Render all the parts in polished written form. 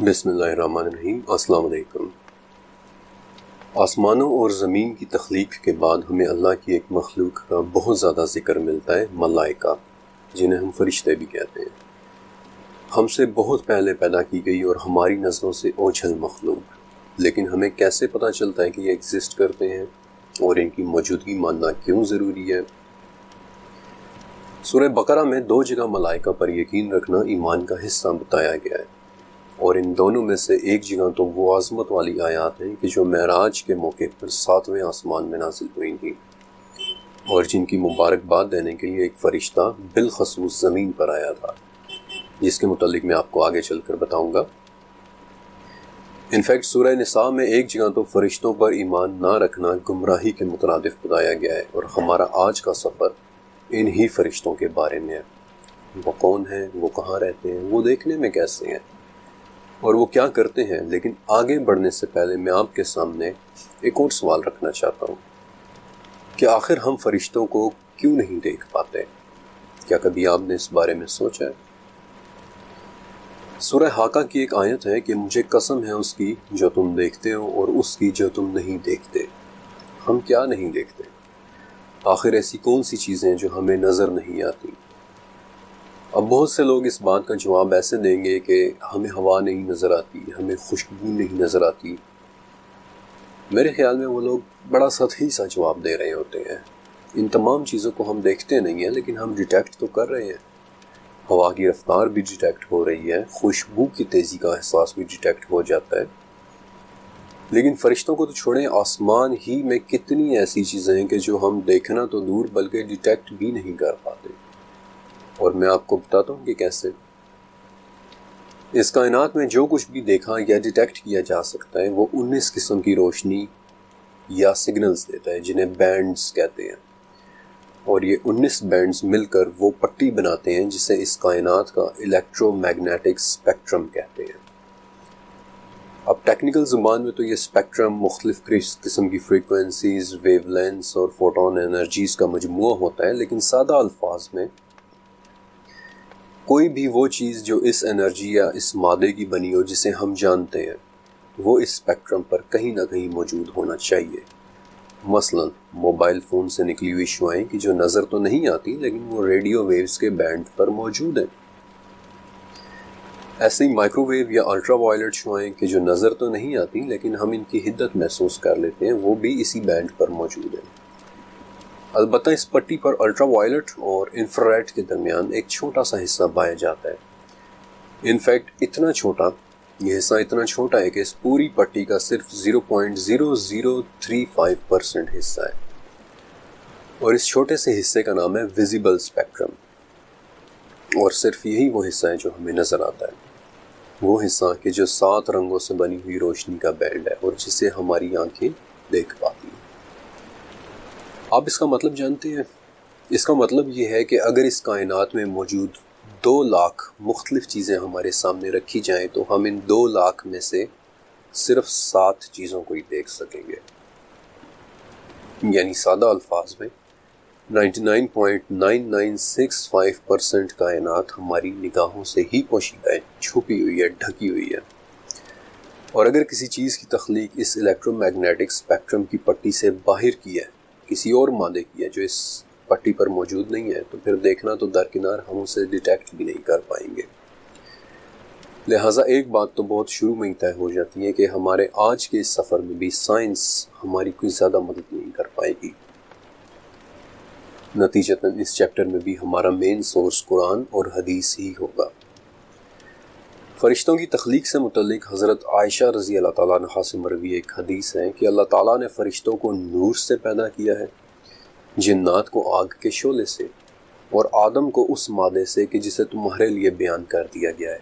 بسم اللہ الرحمن الرحیم۔ السلام علیکم۔ آسمانوں اور زمین کی تخلیق کے بعد ہمیں اللہ کی ایک مخلوق کا بہت زیادہ ذکر ملتا ہے، ملائکہ، جنہیں ہم فرشتے بھی کہتے ہیں۔ ہم سے بہت پہلے پیدا کی گئی اور ہماری نظروں سے اوجھل مخلوق، لیکن ہمیں کیسے پتہ چلتا ہے کہ یہ ایگزسٹ کرتے ہیں اور ان کی موجودگی ماننا کیوں ضروری ہے؟ سورہ بقرہ میں 2 جگہ ملائکہ پر یقین رکھنا ایمان کا حصہ بتایا گیا ہے، اور ان دونوں میں سے ایک جگہ تو وہ عظمت والی آیات ہیں کہ جو معراج کے موقع پر 7ویں آسمان میں نازل ہوئی تھیں، اور جن کی مبارکباد دینے کے لیے ایک فرشتہ بالخصوص زمین پر آیا تھا، جس کے متعلق میں آپ کو آگے چل کر بتاؤں گا۔ انفیکٹ سورہ نساء میں ایک جگہ تو فرشتوں پر ایمان نہ رکھنا گمراہی کے مترادف بتایا گیا ہے، اور ہمارا آج کا سفر انہی فرشتوں کے بارے میں ہے۔ وہ کون ہیں، وہ کہاں رہتے ہیں، وہ دیکھنے میں کیسے ہیں، اور وہ کیا کرتے ہیں۔ لیکن آگے بڑھنے سے پہلے میں آپ کے سامنے ایک اور سوال رکھنا چاہتا ہوں کہ آخر ہم فرشتوں کو کیوں نہیں دیکھ پاتے؟ کیا کبھی آپ نے اس بارے میں سوچا ہے؟ سورہ حاقہ کی ایک آیت ہے کہ مجھے قسم ہے اس کی جو تم دیکھتے ہو اور اس کی جو تم نہیں دیکھتے۔ ہم کیا نہیں دیکھتے؟ آخر ایسی کون سی چیزیں جو ہمیں نظر نہیں آتی؟ اب بہت سے لوگ اس بات کا جواب ایسے دیں گے کہ ہمیں ہوا نہیں نظر آتی، ہمیں خوشبو نہیں نظر آتی۔ میرے خیال میں وہ لوگ بڑا سطحی سا جواب دے رہے ہوتے ہیں۔ ان تمام چیزوں کو ہم دیکھتے نہیں ہیں، لیکن ہم ڈیٹیکٹ تو کر رہے ہیں۔ ہوا کی رفتار بھی ڈیٹیکٹ ہو رہی ہے، خوشبو کی تیزی کا احساس بھی ڈیٹیکٹ ہو جاتا ہے۔ لیکن فرشتوں کو تو چھوڑیں، آسمان ہی میں کتنی ایسی چیزیں ہیں کہ جو ہم دیکھنا تو دور بلکہ ڈیٹیکٹ بھی نہیں کر پاتے۔ اور میں آپ کو بتاتا ہوں کہ کیسے۔ اس کائنات میں جو کچھ بھی دیکھا یا ڈیٹیکٹ کیا جا سکتا ہے وہ 19 قسم کی روشنی یا سگنلز دیتا ہے، جنہیں بینڈز کہتے ہیں، اور یہ 19 بینڈز مل کر وہ پٹی بناتے ہیں جسے اس کائنات کا الیکٹرو میگنیٹک اسپیکٹرم کہتے ہیں۔ اب ٹیکنیکل زبان میں تو یہ اسپیکٹرم مختلف قسم کی فریکوینسیز، ویو لینتھس اور فوٹون انرجیز کا مجموعہ ہوتا ہے، لیکن سادہ الفاظ میں کوئی بھی وہ چیز جو اس انرجی یا اس مادے کی بنی ہو جسے ہم جانتے ہیں، وہ اس اسپیکٹرم پر کہیں نہ کہیں موجود ہونا چاہیے۔ مثلا موبائل فون سے نکلی ہوئی شعاعیں کہ جو نظر تو نہیں آتی لیکن وہ ریڈیو ویوز کے بینڈ پر موجود ہیں۔ ایسے ہی مائکرو ویو یا الٹرا وائلٹ شعاعیں کہ جو نظر تو نہیں آتی لیکن ہم ان کی حدت محسوس کر لیتے ہیں، وہ بھی اسی بینڈ پر موجود ہیں۔ البتہ اس پٹی پر الٹرا وائلٹ اور انفراریڈ کے درمیان ایک چھوٹا سا حصہ پایا جاتا ہے۔ انفیکٹ یہ حصہ اتنا چھوٹا ہے کہ اس پوری پٹی کا صرف 0.0035% حصہ ہے، اور اس چھوٹے سے حصے کا نام ہے ویزیبل اسپیکٹرم، اور صرف یہی وہ حصہ ہے جو ہمیں نظر آتا ہے، وہ حصہ کہ جو 7 رنگوں سے بنی ہوئی روشنی کا بینڈ ہے اور جسے ہماری آنکھیں دیکھ پاتی ہیں۔ آپ اس کا مطلب جانتے ہیں؟ اس کا مطلب یہ ہے کہ اگر اس کائنات میں موجود 2 لاکھ مختلف چیزیں ہمارے سامنے رکھی جائیں تو ہم ان 2 لاکھ میں سے صرف 7 چیزوں کو ہی دیکھ سکیں گے۔ یعنی سادہ الفاظ میں 99.9965% کائنات ہماری نگاہوں سے ہی پوشیدہ ہے، چھپی ہوئی ہے، ڈھکی ہوئی ہے۔ اور اگر کسی چیز کی تخلیق اس الیکٹرو میگنیٹک اسپیکٹرم کی پٹی سے باہر کی ہے، کسی اور مادے کی ہے جو اس پٹی پر موجود نہیں ہے، تو پھر دیکھنا تو درکنار ہم اسے ڈیٹیکٹ بھی نہیں کر پائیں گے۔ لہٰذا ایک بات تو بہت شروع میں ہی طے ہو جاتی ہے کہ ہمارے آج کے اس سفر میں بھی سائنس ہماری کوئی زیادہ مدد نہیں کر پائے گی۔ نتیجتاً اس چیپٹر میں بھی ہمارا مین سورس قرآن اور حدیث ہی ہوگا۔ فرشتوں کی تخلیق سے متعلق حضرت عائشہ رضی اللہ تعالیٰ عنہا سے مروی ایک حدیث ہے کہ اللہ تعالیٰ نے فرشتوں کو نور سے پیدا کیا ہے، جنات کو آگ کے شعلے سے، اور آدم کو اس مادے سے کہ جسے تمہارے لیے بیان کر دیا گیا ہے۔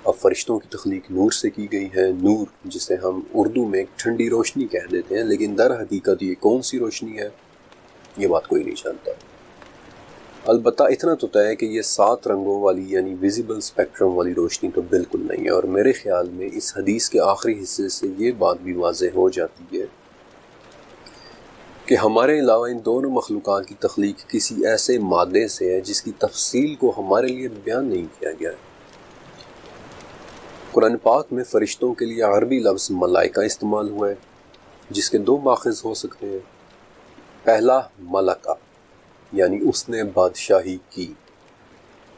اب فرشتوں کی تخلیق نور سے کی گئی ہے، نور جسے ہم اردو میں ایک ٹھنڈی روشنی کہہ دیتے ہیں، لیکن در حقیقت یہ کون سی روشنی ہے یہ بات کوئی نہیں جانتا۔ البتہ اتنا تو طے ہے کہ یہ 7 رنگوں والی یعنی ویزیبل اسپیکٹرم والی روشنی تو بالکل نہیں ہے، اور میرے خیال میں اس حدیث کے آخری حصے سے یہ بات بھی واضح ہو جاتی ہے کہ ہمارے علاوہ ان دونوں مخلوقات کی تخلیق کسی ایسے مادے سے ہے جس کی تفصیل کو ہمارے لیے بیان نہیں کیا گیا ہے۔ قرآن پاک میں فرشتوں کے لیے عربی لفظ ملائکہ استعمال ہوا ہے، جس کے دو ماخذ ہو سکتے ہیں۔ پہلا ملکہ، یعنی اس نے بادشاہی کی،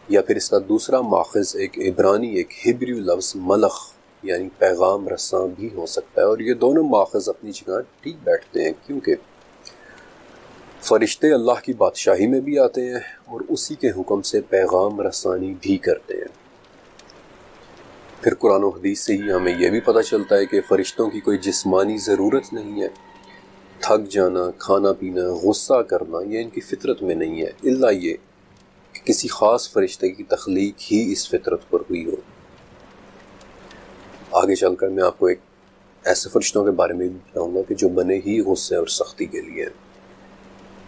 یا پھر اس کا دوسرا ماخذ ایک عبرانی، ایک ہبریو لفظ ملخ، یعنی پیغام رساں بھی ہو سکتا ہے، اور یہ دونوں ماخذ اپنی جگہ ٹھیک بیٹھتے ہیں، کیونکہ فرشتے اللہ کی بادشاہی میں بھی آتے ہیں اور اسی کے حکم سے پیغام رسانی بھی کرتے ہیں۔ پھر قرآن و حدیث سے ہی ہمیں یہ بھی پتہ چلتا ہے کہ فرشتوں کی کوئی جسمانی ضرورت نہیں ہے۔ تھک جانا، کھانا پینا، غصہ کرنا، یہ ان کی فطرت میں نہیں ہے، الا یہ کہ کسی خاص فرشتے کی تخلیق ہی اس فطرت پر ہوئی ہو۔ آگے چل کر میں آپ کو ایک ایسے فرشتوں کے بارے میں بتاؤں گا کہ جو بنے ہی غصے اور سختی کے لیے۔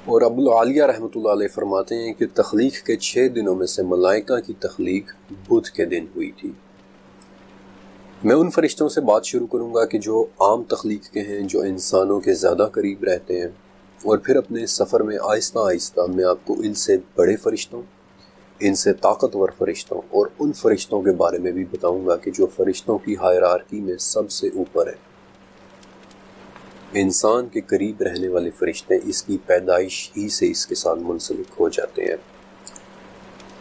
اور ابو العالیہ رحمۃ اللہ علیہ فرماتے ہیں کہ تخلیق کے 6 دنوں میں سے ملائکہ کی تخلیق بدھ کے دن ہوئی تھی۔ میں ان فرشتوں سے بات شروع کروں گا کہ جو عام تخلیق کے ہیں، جو انسانوں کے زیادہ قریب رہتے ہیں، اور پھر اپنے سفر میں آہستہ آہستہ میں آپ کو ان سے بڑے فرشتوں، ان سے طاقتور فرشتوں اور ان فرشتوں کے بارے میں بھی بتاؤں گا کہ جو فرشتوں کی ہائرارکی میں سب سے اوپر ہے۔ انسان کے قریب رہنے والے فرشتے اس کی پیدائش ہی سے اس کے ساتھ منسلک ہو جاتے ہیں۔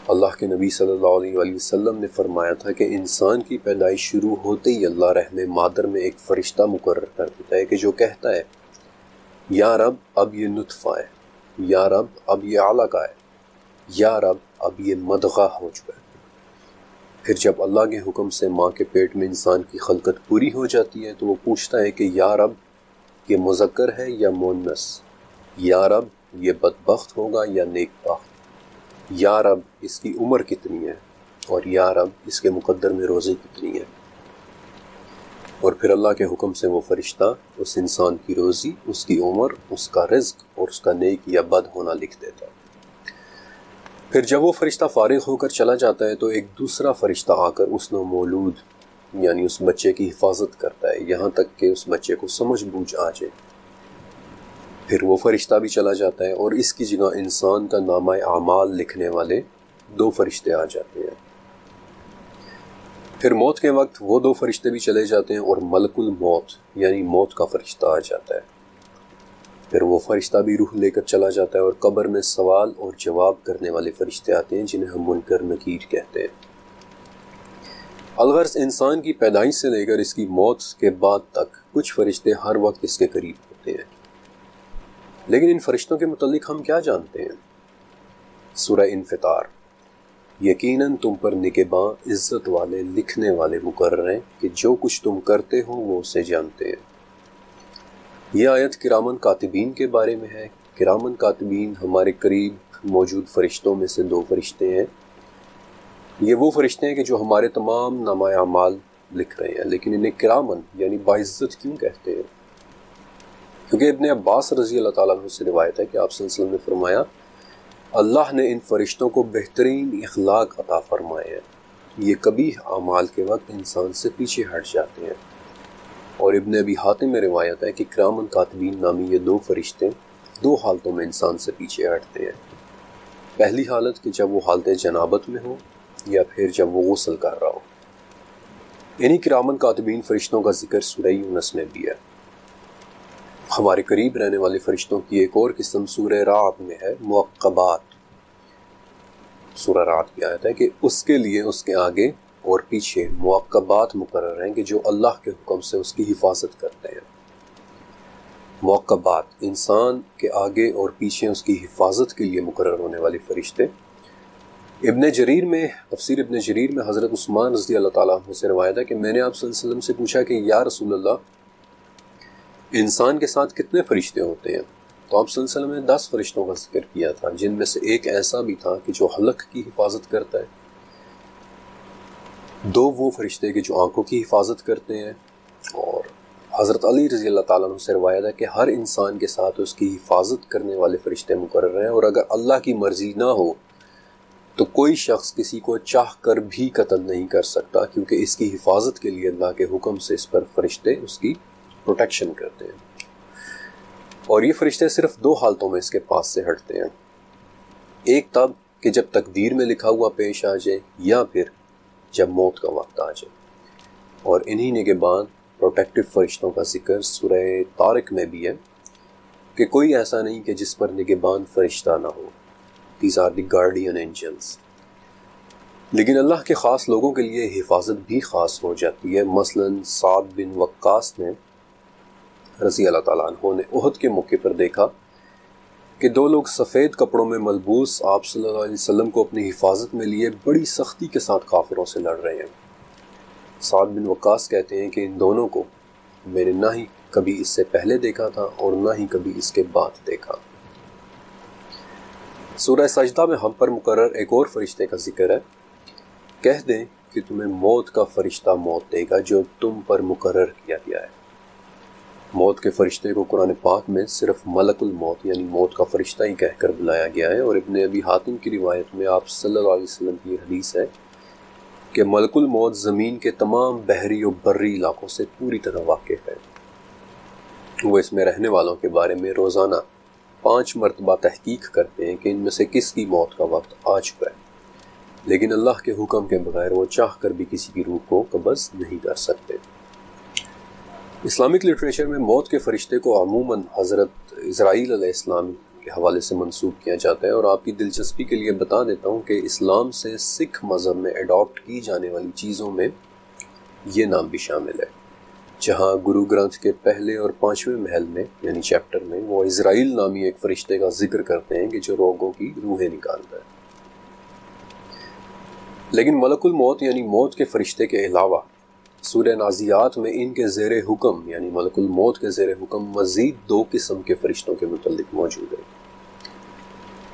اللہ کے نبی صلی اللہ علیہ وآلہ وسلم نے فرمایا تھا کہ انسان کی پیدائش شروع ہوتے ہی اللہ رحم مادر میں ایک فرشتہ مقرر کر دیتا ہے کہ جو کہتا ہے، یا رب اب یہ نطفہ ہے، یا رب اب یہ علقہ ہے، یا رب اب یہ مضغہ ہو چکا ہے۔ پھر جب اللہ کے حکم سے ماں کے پیٹ میں انسان کی خلقت پوری ہو جاتی ہے تو وہ پوچھتا ہے کہ یا رب یہ مذکر ہے یا مؤنث، یا رب یہ بدبخت ہوگا یا نیک بخت، یا رب اس کی عمر کتنی ہے، اور یا رب اس کے مقدر میں روزے کتنی ہے۔ اور پھر اللہ کے حکم سے وہ فرشتہ اس انسان کی روزی، اس کی عمر، اس کا رزق اور اس کا نیک یا بد ہونا لکھ دیتا ہے۔ پھر جب وہ فرشتہ فارغ ہو کر چلا جاتا ہے تو ایک دوسرا فرشتہ آ کر اس نو مولود، یعنی اس بچے کی حفاظت کرتا ہے یہاں تک کہ اس بچے کو سمجھ بوجھ آ جائے۔ پھر وہ فرشتہ بھی چلا جاتا ہے اور اس کی جگہ انسان کا نامہ اعمال لکھنے والے 2 فرشتے آ جاتے ہیں۔ پھر موت کے وقت وہ 2 فرشتے بھی چلے جاتے ہیں اور ملک الموت، یعنی موت کا فرشتہ آ جاتا ہے۔ پھر وہ فرشتہ بھی روح لے کر چلا جاتا ہے اور قبر میں سوال اور جواب کرنے والے فرشتے آتے ہیں جنہیں ہم منکر نکیر کہتے ہیں۔ الغرض انسان کی پیدائش سے لے کر اس کی موت کے بعد تک کچھ فرشتے ہر وقت اس کے قریب ہوتے ہیں۔ لیکن ان فرشتوں کے متعلق ہم کیا جانتے ہیں؟ سورہ انفطار، یقیناً تم پر نگہباں عزت والے لکھنے والے مقرر ہیں کہ جو کچھ تم کرتے ہو وہ اسے جانتے ہیں۔ یہ آیت کرامن کاتبین کے بارے میں ہے۔ کرامن کاتبین ہمارے قریب موجود فرشتوں میں سے 2 فرشتے ہیں۔ یہ وہ فرشتے ہیں کہ جو ہمارے تمام نامہ اعمال لکھ رہے ہیں، لیکن انہیں کرامن یعنی باعزت کیوں کہتے ہیں؟ کیونکہ ابن عباس رضی اللہ تعالیٰ عنہ سے روایت ہے کہ آپ صلی اللہ علیہ وسلم نے فرمایا، اللہ نے ان فرشتوں کو بہترین اخلاق عطا فرمائے ہیں، یہ قبیح اعمال کے وقت انسان سے پیچھے ہٹ جاتے ہیں۔ اور ابن ابی حاتم میں روایت ہے کہ کرامن کاتبین نامی یہ 2 فرشتے 2 حالتوں میں انسان سے پیچھے ہٹتے ہیں۔ پہلی حالت کہ جب وہ حالت جنابت میں ہو، یا پھر جب وہ غسل کر رہا ہو۔ انہی کرامن کاتبین فرشتوں کا ذکر سورہ یونس میں بھی ہے۔ ہمارے قریب رہنے والے فرشتوں کی ایک اور قسم سورہ رعد میں ہے، معقبات۔ سورہ رعد کی آیت ہے کہ اس کے لیے اس کے آگے اور پیچھے معقبات مقرر ہیں کہ جو اللہ کے حکم سے اس کی حفاظت کرتے ہیں۔ معقبات، انسان کے آگے اور پیچھے اس کی حفاظت کے لیے مقرر ہونے والے فرشتے۔ ابن جریر میں، تفسیر ابن جریر میں حضرت عثمان رضی اللہ تعالیٰ عنہ سے روایت ہے کہ میں نے آپ صلی اللہ علیہ وسلم سے پوچھا کہ یا رسول اللہ، انسان کے ساتھ کتنے فرشتے ہوتے ہیں؟ تو آپ صلی اللہ علیہ وسلم نے 10 فرشتوں کا ذکر کیا تھا، جن میں سے ایک ایسا بھی تھا کہ جو حلق کی حفاظت کرتا ہے، 2 وہ فرشتے کہ جو آنکھوں کی حفاظت کرتے ہیں، اور حضرت علی رضی اللہ تعالیٰ عنہ سے روایت ہے کہ ہر انسان کے ساتھ اس کی حفاظت کرنے والے فرشتے مقرر ہیں، اور اگر اللہ کی مرضی نہ ہو تو کوئی شخص کسی کو چاہ کر بھی قتل نہیں کر سکتا، کیونکہ اس کی حفاظت کے لیے اللہ کے حکم سے اس پر فرشتے اس کی پروٹیکشن کرتے ہیں۔ اور یہ فرشتے صرف 2 حالتوں میں اس کے پاس سے ہٹتے ہیں، ایک تب کہ جب تقدیر میں لکھا ہوا پیش آ جائے، یا پھر جب موت کا وقت آ جائے۔ اور انہی نگہبان پروٹیکٹیو فرشتوں کا ذکر سورہ طارق میں بھی ہے کہ کوئی ایسا نہیں کہ جس پر نگہبان فرشتہ نہ ہو. These are the guardian angels. لیکن اللہ کے خاص لوگوں کے لیے حفاظت بھی خاص ہو جاتی ہے. مثلا سعد بن وقاص نے رضی اللہ تعالیٰ عنہ نے احد کے موقع پر دیکھا کہ دو لوگ سفید کپڑوں میں ملبوس آپ صلی اللہ علیہ وسلم کو اپنی حفاظت میں لیے بڑی سختی کے ساتھ کافروں سے لڑ رہے ہیں. سعد بن وقاص کہتے ہیں کہ ان دونوں کو میں نے نہ ہی کبھی اس سے پہلے دیکھا تھا اور نہ ہی کبھی اس کے بعد دیکھا. سورہ سجدہ میں ہم پر مقرر ایک اور فرشتے کا ذکر ہے. کہہ دیں کہ تمہیں موت کا فرشتہ موت دے گا جو تم پر مقرر کیا گیا ہے. موت کے فرشتے کو قرآن پاک میں صرف ملک الموت یعنی موت کا فرشتہ ہی کہہ کر بلایا گیا ہے. اور ابن ابی حاتم کی روایت میں آپ صلی اللہ علیہ وسلم کی حدیث ہے کہ ملک الموت زمین کے تمام بحری و بری علاقوں سے پوری طرح واقف ہے. وہ اس میں رہنے والوں کے بارے میں روزانہ 5 مرتبہ تحقیق کرتے ہیں کہ ان میں سے کس کی موت کا وقت آ چکا ہے، لیکن اللہ کے حکم کے بغیر وہ چاہ کر بھی کسی کی روح کو قبض نہیں کر سکتے. اسلامک لٹریچر میں موت کے فرشتے کو عموماً حضرت اسرائیل علیہ السلام کے حوالے سے منسوب کیا جاتا ہے. اور آپ کی دلچسپی کے لیے بتا دیتا ہوں کہ اسلام سے سکھ مذہب میں اڈاپٹ کی جانے والی چیزوں میں یہ نام بھی شامل ہے. جہاں گرو گرنتھ کے پہلے اور 5ویں محل میں یعنی چیپٹر میں وہ اسرائیل نامی ایک فرشتے کا ذکر کرتے ہیں کہ جو روگوں کی روحیں نکالتا ہے. لیکن ملک الموت یعنی موت کے فرشتے کے علاوہ سورہ نازیات میں ان کے زیر حکم یعنی ملک الموت کے زیر حکم مزید 2 قسم کے فرشتوں کے متعلق موجود ہے.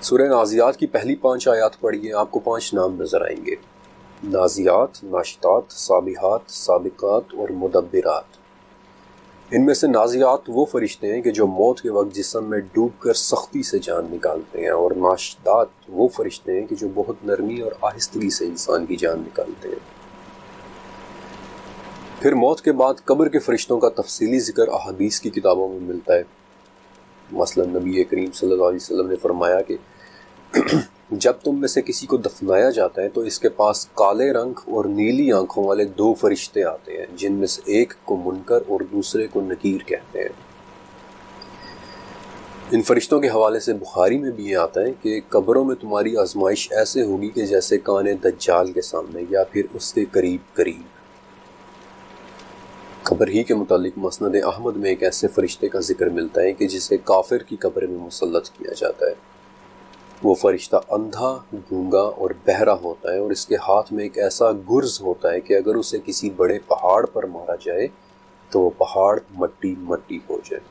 سورہ نازیات کی پہلی 5 آیات پڑھیے، آپ کو 5 نام نظر آئیں گے: نازیات، ناشطات، سابحات، سابقات اور مدبرات. ان میں سے نازیات وہ فرشتے ہیں کہ جو موت کے وقت جسم میں ڈوب کر سختی سے جان نکالتے ہیں، اور ناشطات وہ فرشتے ہیں کہ جو بہت نرمی اور آہستگی سے انسان کی جان نکالتے ہیں. پھر موت کے بعد قبر کے فرشتوں کا تفصیلی ذکر احادیث کی کتابوں میں ملتا ہے. مثلا نبی کریم صلی اللہ علیہ وسلم نے فرمایا کہ جب تم میں سے کسی کو دفنایا جاتا ہے تو اس کے پاس کالے رنگ اور نیلی آنکھوں والے 2 فرشتے آتے ہیں، جن میں سے ایک کو منکر اور دوسرے کو نکیر کہتے ہیں. ان فرشتوں کے حوالے سے بخاری میں بھی یہ آتا ہے کہ قبروں میں تمہاری آزمائش ایسے ہوگی کہ جیسے کان دجال کے سامنے یا پھر اس کے قریب قریب. قبر ہی کے متعلق مسند احمد میں ایک ایسے فرشتے کا ذکر ملتا ہے کہ جسے کافر کی قبر میں مسلط کیا جاتا ہے. وہ فرشتہ اندھا، گونگا اور بہرا ہوتا ہے، اور اس کے ہاتھ میں ایک ایسا گرز ہوتا ہے کہ اگر اسے کسی بڑے پہاڑ پر مارا جائے تو وہ پہاڑ مٹی مٹی ہو جائے.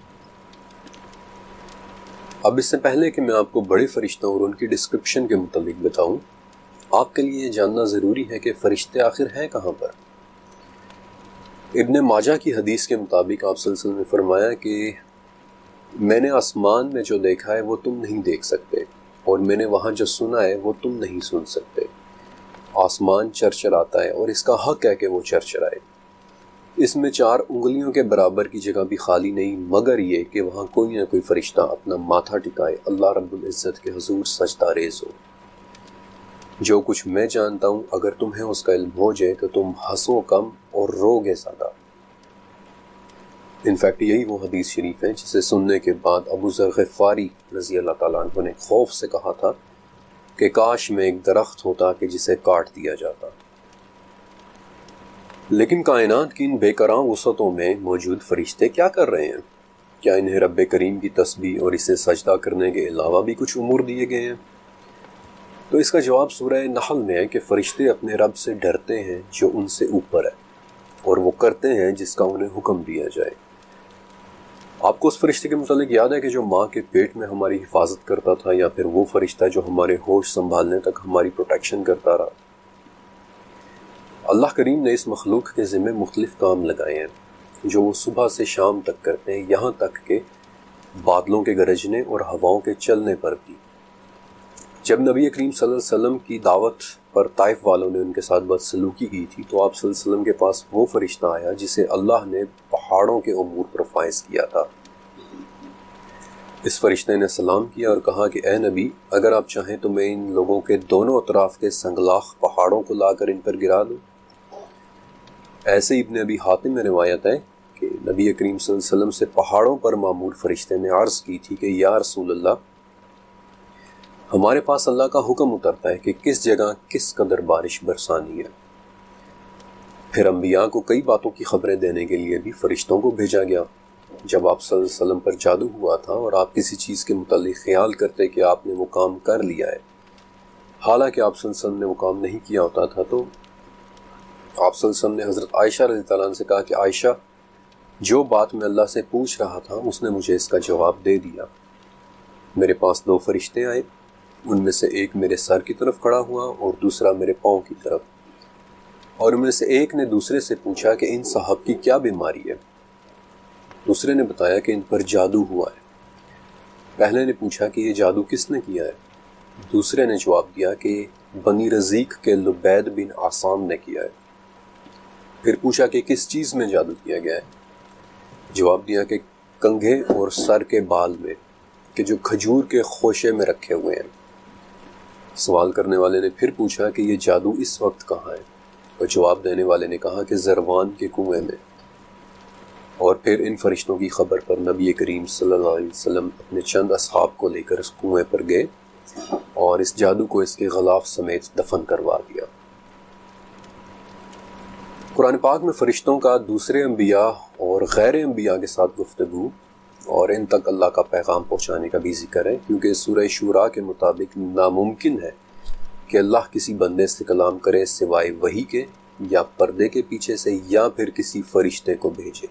اب اس سے پہلے کہ میں آپ کو بڑے فرشتوں اور ان کی ڈسکرپشن کے متعلق بتاؤں، آپ کے لیے یہ جاننا ضروری ہے کہ فرشتے آخر ہیں کہاں پر. ابن ماجہ کی حدیث کے مطابق آپ صلی اللہ علیہ وسلم نے فرمایا کہ میں نے آسمان میں جو دیکھا ہے وہ تم نہیں دیکھ سکتے، اور میں نے وہاں جو سنا ہے وہ تم نہیں سن سکتے. آسمان چرچراتا ہے اور اس کا حق ہے کہ وہ چرچرائے. اس میں 4 انگلیوں کے برابر کی جگہ بھی خالی نہیں، مگر یہ کہ وہاں کوئی نہ کوئی فرشتہ اپنا ماتھا ٹکائے اللہ رب العزت کے حضور سجدہ ریز ہو. جو کچھ میں جانتا ہوں اگر تمہیں اس کا علم ہو جائے تو تم ہنسو کم اور روگے زیادہ. انفیکٹ یہی وہ حدیث شریف ہے جسے سننے کے بعد ابو ذر غفاری رضی اللہ تعالیٰ عنہ نے خوف سے کہا تھا کہ کاش میں ایک درخت ہوتا کہ جسے کاٹ دیا جاتا. لیکن کائنات کی ان بے کراں وسعتوں میں موجود فرشتے کیا کر رہے ہیں؟ کیا انہیں رب کریم کی تسبیح اور اسے سجدہ کرنے کے علاوہ بھی کچھ امور دیے گئے ہیں؟ تو اس کا جواب سورہ نحل میں ہے کہ فرشتے اپنے رب سے ڈرتے ہیں جو ان سے اوپر ہے، اور وہ کرتے ہیں جس کا انہیں حکم دیا جائے. آپ کو اس فرشتے کے متعلق یاد ہے کہ جو ماں کے پیٹ میں ہماری حفاظت کرتا تھا، یا پھر وہ فرشتہ جو ہمارے ہوش سنبھالنے تک ہماری پروٹیکشن کرتا رہا؟ اللہ کریم نے اس مخلوق کے ذمہ مختلف کام لگائے ہیں جو وہ صبح سے شام تک کرتے ہیں، یہاں تک کہ بادلوں کے گرجنے اور ہواؤں کے چلنے پر بھی. جب نبی کریم صلی اللہ علیہ وسلم کی دعوت پر طائف والوں نے ان کے ساتھ بدسلوکی کی تھی تو آپ صلی اللہ علیہ وسلم کے پاس وہ فرشتہ آیا جسے اللہ نے پہاڑوں کے امور پر فائز کیا تھا. اس فرشتے نے سلام کیا اور کہا کہ اے نبی، اگر آپ چاہیں تو میں ان لوگوں کے دونوں اطراف کے سنگلاخ پہاڑوں کو لا کر ان پر گرا دوں. ایسے ہی ابن ابی حاتم میں روایت ہے کہ نبی کریم صلی اللہ علیہ وسلم سے پہاڑوں پر معمور فرشتے نے عرض کی تھی کہ یا رسول اللہ، ہمارے پاس اللہ کا حکم اترتا ہے کہ کس جگہ کس قدر بارش برسانی ہے۔ پھر انبیاء کو کئی باتوں کی خبریں دینے کے لیے بھی فرشتوں کو بھیجا گیا۔ جب آپ صلی اللہ علیہ وسلم پر جادو ہوا تھا اور آپ کسی چیز کے متعلق خیال کرتے کہ آپ نے وہ کام کر لیا ہے، حالانکہ آپ صلی اللہ علیہ وسلم نے وہ کام نہیں کیا ہوتا تھا، تو آپ صلی اللہ علیہ وسلم نے حضرت عائشہ رضی اللہ عنہ سے کہا کہ عائشہ، جو بات میں اللہ سے پوچھ رہا تھا اس نے مجھے اس کا جواب دے دیا۔ میرے پاس 2 فرشتے آئے، ان میں سے ایک میرے سر کی طرف کھڑا ہوا اور دوسرا میرے پاؤں کی طرف، اور ان میں سے ایک نے دوسرے سے پوچھا کہ ان صاحب کی کیا بیماری ہے؟ دوسرے نے بتایا کہ ان پر جادو ہوا ہے۔ پہلے نے پوچھا کہ یہ جادو کس نے کیا ہے؟ دوسرے نے جواب دیا کہ بنی رزیق کے لبید بن عاصم نے کیا ہے۔ پھر پوچھا کہ کس چیز میں جادو کیا گیا ہے؟ جواب دیا کہ کنگھے اور سر کے بال میں، کہ جو کھجور کے خوشے میں رکھے ہوئے ہیں۔ سوال کرنے والے نے پھر پوچھا کہ یہ جادو اس وقت کہاں ہے؟ اور جواب دینے والے نے کہا کہ زروان کے کنویں میں۔ اور پھر ان فرشتوں کی خبر پر نبی کریم صلی اللہ علیہ وسلم اپنے چند اصحاب کو لے کر اس کنویں پر گئے اور اس جادو کو اس کے غلاف سمیت دفن کروا دیا۔ قرآن پاک میں فرشتوں کا دوسرے انبیاء اور غیر انبیاء کے ساتھ گفتگو اور ان تک اللہ کا پیغام پہنچانے کا بھی ذکر ہے، کیونکہ سورہ شورا کے مطابق ناممکن ہے کہ اللہ کسی بندے سے کلام کرے سوائے وحی کے، یا پردے کے پیچھے سے، یا پھر کسی فرشتے کو بھیجے۔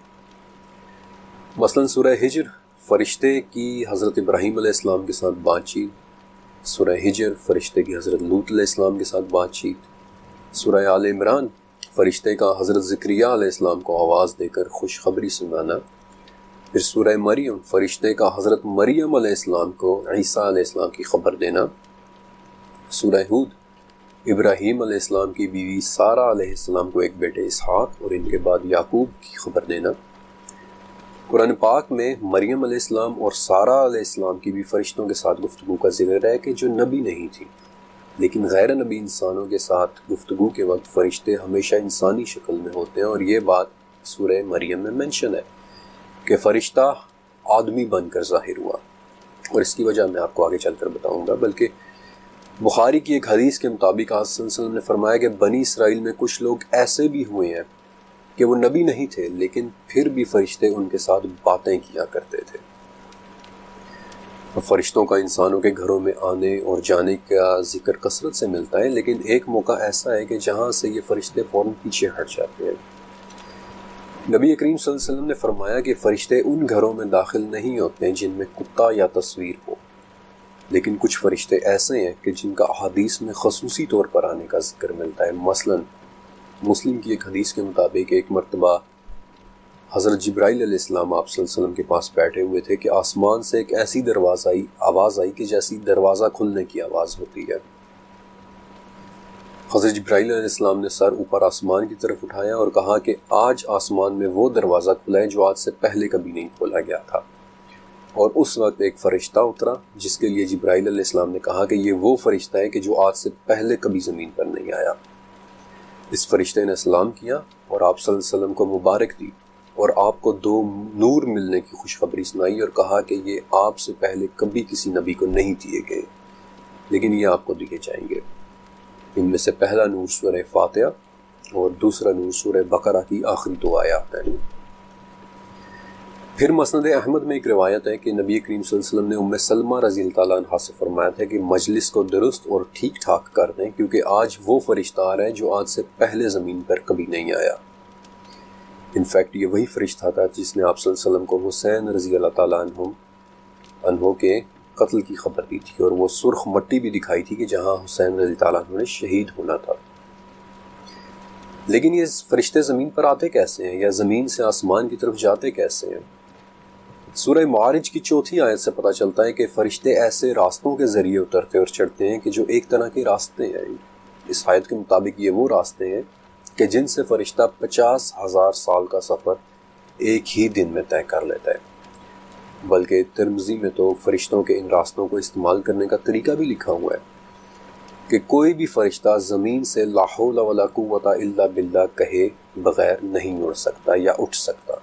مثلا سورہ ہجر، فرشتے کی حضرت ابراہیم علیہ السلام کے ساتھ بات چیت۔ سورہ ہجر، فرشتے کی حضرت لوط علیہ السلام کے ساتھ بات چیت۔ سورہ آل عمران، فرشتے کا حضرت زکریا علیہ السلام کو آواز دے کر خوشخبری سنانا۔ پھر سورہ مریم، فرشتے کا حضرت مریم علیہ السلام کو عیسیٰ علیہ السلام کی خبر دینا۔ سورہ ہود، ابراہیم علیہ السلام کی بیوی سارہ علیہ السلام کو ایک بیٹے اسحاق اور ان کے بعد یعقوب کی خبر دینا۔ قرآن پاک میں مریم علیہ السلام اور سارہ علیہ السلام کی بھی فرشتوں کے ساتھ گفتگو کا ذکر ہے کہ جو نبی نہیں تھی، لیکن غیر نبی انسانوں کے ساتھ گفتگو کے وقت فرشتے ہمیشہ انسانی شکل میں ہوتے ہیں، اور یہ بات سورہ مریم میں منشن ہے کہ فرشتہ آدمی بن کر ظاہر ہوا، اور اس کی وجہ میں آپ کو آگے چل کر بتاؤں گا۔ بلکہ بخاری کی ایک حدیث کے مطابق آپ صلی اللہ علیہ وسلم نے فرمایا کہ بنی اسرائیل میں کچھ لوگ ایسے بھی ہوئے ہیں کہ وہ نبی نہیں تھے، لیکن پھر بھی فرشتے ان کے ساتھ باتیں کیا کرتے تھے۔ فرشتوں کا انسانوں کے گھروں میں آنے اور جانے کا ذکر کثرت سے ملتا ہے، لیکن ایک موقع ایسا ہے کہ جہاں سے یہ فرشتے فوراً پیچھے ہٹ جاتے ہیں۔ نبی کریم صلی اللہ علیہ وسلم نے فرمایا کہ فرشتے ان گھروں میں داخل نہیں ہوتے ہیں جن میں کتا یا تصویر ہو، لیکن کچھ فرشتے ایسے ہیں کہ جن کا احادیث میں خصوصی طور پر آنے کا ذکر ملتا ہے۔ مثلاً مسلم کی ایک حدیث کے مطابق ایک مرتبہ حضرت جبرائیل علیہ السلام آپ صلی اللہ علیہ وسلم کے پاس بیٹھے ہوئے تھے کہ آسمان سے ایک ایسی آواز آئی کہ جیسی دروازہ کھلنے کی آواز ہوتی ہے۔ حضرت جبرائیل علیہ السلام نے سر اوپر آسمان کی طرف اٹھایا اور کہا کہ آج آسمان میں وہ دروازہ کھلا ہے جو آج سے پہلے کبھی نہیں کھولا گیا تھا۔ اور اس وقت ایک فرشتہ اترا جس کے لیے جبرائیل علیہ السلام نے کہا کہ یہ وہ فرشتہ ہے کہ جو آج سے پہلے کبھی زمین پر نہیں آیا۔ اس فرشتے نے سلام کیا اور آپ صلی اللہ علیہ وسلم کو مبارک دی اور آپ کو 2 نور ملنے کی خوشخبری سنائی اور کہا کہ یہ آپ سے پہلے کبھی کسی نبی کو نہیں دیے گئے، لیکن یہ آپ کو دیے جائیں گے۔ ان میں سے پہلا نور سورہ فاتحہ اور دوسرا نور سورہ بقرہ کی آخری 2 آیات ہیں۔ پھر مسند احمد میں ایک روایت ہے کہ نبی کریم صلی اللہ علیہ وسلم نے ام سلمہ رضی اللہ تعالیٰ عنہ سے فرمایا تھا کہ مجلس کو درست اور ٹھیک ٹھاک کر دیں، کیونکہ آج وہ فرشتہ آ رہا ہے جو آج سے پہلے زمین پر کبھی نہیں آیا۔ انفیکٹ یہ وہی فرشتہ تھا جس نے آپ صلی اللہ علیہ وسلم کو حسین رضی اللہ تعالیٰ عنہ کے قتل کی خبر دی تھی، اور وہ سرخ مٹی بھی دکھائی تھی کہ جہاں حسین رضی تعالیٰ عنہ نے شہید ہونا تھا۔ لیکن یہ فرشتے زمین پر آتے کیسے ہیں، یا زمین سے آسمان کی طرف جاتے کیسے ہیں؟ سورہ معارج کی 4 آیت سے پتہ چلتا ہے کہ فرشتے ایسے راستوں کے ذریعے اترتے اور چڑھتے ہیں کہ جو ایک طرح کے راستے ہیں۔ اس آیت کے مطابق یہ وہ راستے ہیں کہ جن سے فرشتہ 50,000 سال کا سفر ایک ہی دن میں طے کر لیتا ہے۔ بلکہ ترمذی میں تو فرشتوں کے ان راستوں کو استعمال کرنے کا طریقہ بھی لکھا ہوا ہے کہ کوئی بھی فرشتہ زمین سے لا حول ولا قوت الا باللہ کہے بغیر نہیں اڑ سکتا یا اٹھ سکتا۔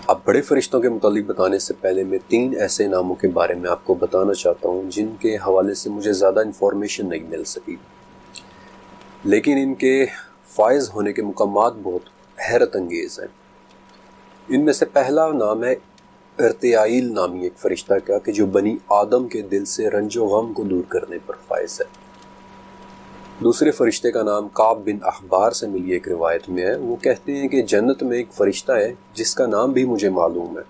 اب بڑے فرشتوں کے متعلق بتانے سے پہلے میں 3 ایسے ناموں کے بارے میں آپ کو بتانا چاہتا ہوں جن کے حوالے سے مجھے زیادہ انفارمیشن نہیں مل سکی، لیکن ان کے فائز ہونے کے مقامات بہت حیرت انگیز ہیں۔ ان میں سے پہلا نام ہے ارتیائیل نامی ایک فرشتہ کا کہ جو بنی آدم کے دل سے رنج و غم کو دور کرنے پر فائز ہے۔ دوسرے فرشتے کا نام کعب بن احبار سے ملی ایک روایت میں ہے۔ وہ کہتے ہیں کہ جنت میں ایک فرشتہ ہے جس کا نام بھی مجھے معلوم ہے۔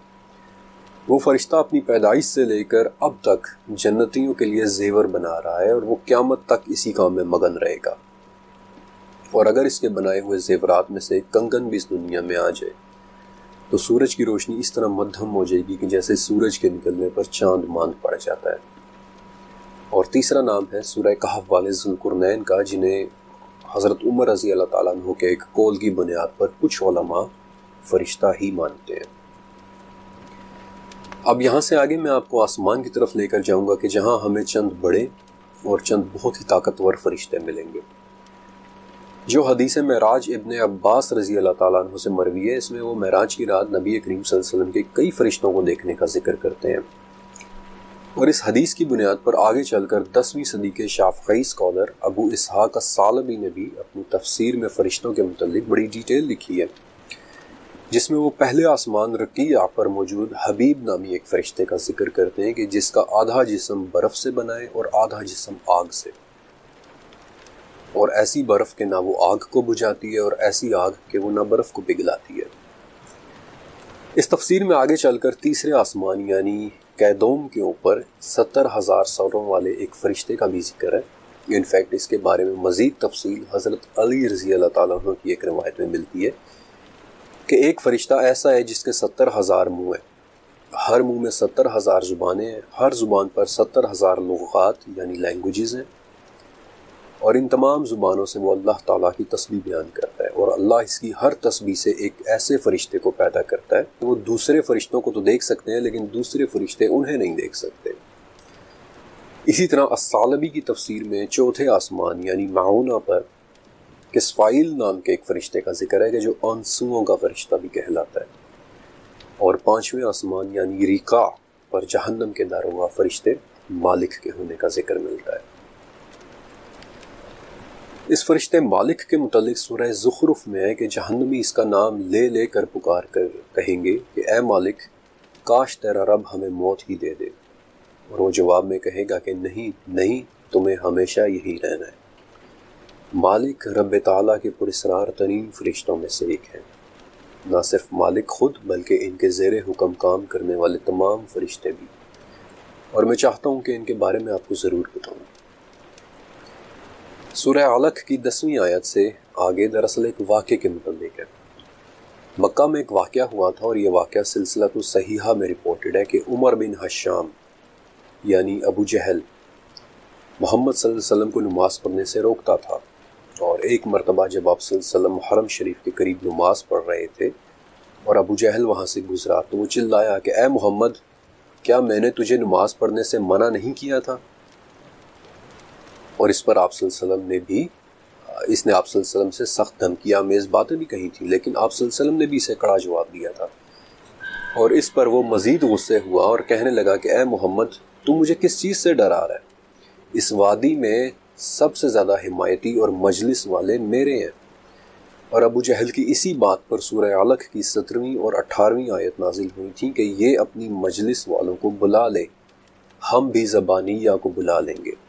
وہ فرشتہ اپنی پیدائش سے لے کر اب تک جنتیوں کے لیے زیور بنا رہا ہے اور وہ قیامت تک اسی کام میں مگن رہے گا، اور اگر اس کے بنائے ہوئے زیورات میں سے ایک کنگن بھی اس دنیا میں آ جائے تو سورج کی روشنی اس طرح مدھم ہو جائے گی کہ جیسے سورج کے نکلنے پر چاند ماند پڑ جاتا ہے۔ اور تیسرا نام ہے سورہ کہف والے ذوالقرنین کا، جنہیں حضرت عمر رضی اللہ تعالیٰ عنہ کے ایک قول کی بنیاد پر کچھ علماء فرشتہ ہی مانتے ہیں۔ اب یہاں سے آگے میں آپ کو آسمان کی طرف لے کر جاؤں گا کہ جہاں ہمیں چند بڑے اور چند بہت ہی طاقتور فرشتے ملیں گے۔ جو حدیث معراج ابن عباس رضی اللہ تعالیٰ عنہ سے مروی ہے، اس میں وہ معراج کی رات نبی کریم صلی اللہ علیہ وسلم کے کئی فرشتوں کو دیکھنے کا ذکر کرتے ہیں، اور اس حدیث کی بنیاد پر آگے چل کر 10ویں صدی کے شافعی اسکالر ابو اسحاق الثعلبی نے بھی اپنی تفسیر میں فرشتوں کے متعلق بڑی ڈیٹیل لکھی ہے، جس میں وہ پہلے آسمان رقیع پر موجود حبیب نامی ایک فرشتے کا ذکر کرتے ہیں کہ جس کا آدھا جسم برف سے بنا ہے اور آدھا جسم آگ سے، اور ایسی برف کہ نہ وہ آگ کو بجھاتی ہے اور ایسی آگ کہ وہ نہ برف کو پگھلاتی ہے۔ اس تفسیر میں آگے چل کر تیسرے آسمان یعنی کیدوم کے اوپر 70,000 سروں والے ایک فرشتے کا بھی ذکر ہے۔ انفیکٹ اس کے بارے میں مزید تفصیل حضرت علی رضی اللہ تعالیٰ عنہ کی ایک روایت میں ملتی ہے کہ ایک فرشتہ ایسا ہے جس کے 70,000 منہ ہیں، ہر منہ میں 70,000 زبانیں ہیں، ہر زبان پر 70,000 لغات یعنی لینگویجز ہیں، اور ان تمام زبانوں سے وہ اللہ تعالیٰ کی تسبیح بیان کرتا ہے، اور اللہ اس کی ہر تسبیح سے ایک ایسے فرشتے کو پیدا کرتا ہے کہ وہ دوسرے فرشتوں کو تو دیکھ سکتے ہیں لیکن دوسرے فرشتے انہیں نہیں دیکھ سکتے۔ اسی طرح الثعلبی کی تفسیر میں چوتھے آسمان یعنی معونہ پر کسفائیل نام کے ایک فرشتے کا ذکر ہے کہ جو آنسوؤں کا فرشتہ بھی کہلاتا ہے، اور 5ویں آسمان یعنی ریقا پر جہنم کے داروغہ فرشتے مالک کے ہونے کا ذکر ملتا ہے۔ اس فرشتے مالک کے متعلق سورہ زخرف میں ہے کہ جہنمی اس کا نام لے لے کر پکار کر کہیں گے کہ اے مالک، کاش تیرا رب ہمیں موت ہی دے دے، اور وہ جواب میں کہے گا کہ نہیں نہیں، تمہیں ہمیشہ یہی رہنا ہے۔ مالک رب تعالیٰ کے پراسرار ترین فرشتوں میں سے ایک ہے، نہ صرف مالک خود بلکہ ان کے زیر حکم کام کرنے والے تمام فرشتے بھی، اور میں چاہتا ہوں کہ ان کے بارے میں آپ کو ضرور بتاؤں۔ سورہ علق کی 10ویں آیت سے آگے دراصل ایک واقعے کے متعلق ہے۔ مکہ میں ایک واقعہ ہوا تھا، اور یہ واقعہ سلسلۃ صحیحہ میں رپورٹڈ ہے کہ عمر بن حشام یعنی ابو جہل محمد صلی اللہ علیہ وسلم کو نماز پڑھنے سے روکتا تھا، اور ایک مرتبہ جب آپ صلی اللہ علیہ وسلم حرم شریف کے قریب نماز پڑھ رہے تھے اور ابو جہل وہاں سے گزرا تو وہ چلایا کہ اے محمد، کیا میں نے تجھے نماز پڑھنے سے منع نہیں کیا تھا؟ اور اس پر آپ صلی اللہ علیہ وسلم نے بھی آپ صلی اللہ علیہ وسلم سے سخت دھمکی آمیز باتیں بھی کہی تھیں، لیکن آپ صلی اللہ علیہ وسلم نے بھی اسے کڑا جواب دیا تھا، اور اس پر وہ مزید غصے ہوا اور کہنے لگا کہ اے محمد، تو مجھے کس چیز سے ڈرا رہا ہے؟ اس وادی میں سب سے زیادہ حمایتی اور مجلس والے میرے ہیں۔ اور ابو جہل کی اسی بات پر سورہ علق کی 17ویں اور 18ویں آیت نازل ہوئی تھی کہ یہ اپنی مجلس والوں کو بلا لے، ہم بھی زبانیہ کو بلا لیں گے۔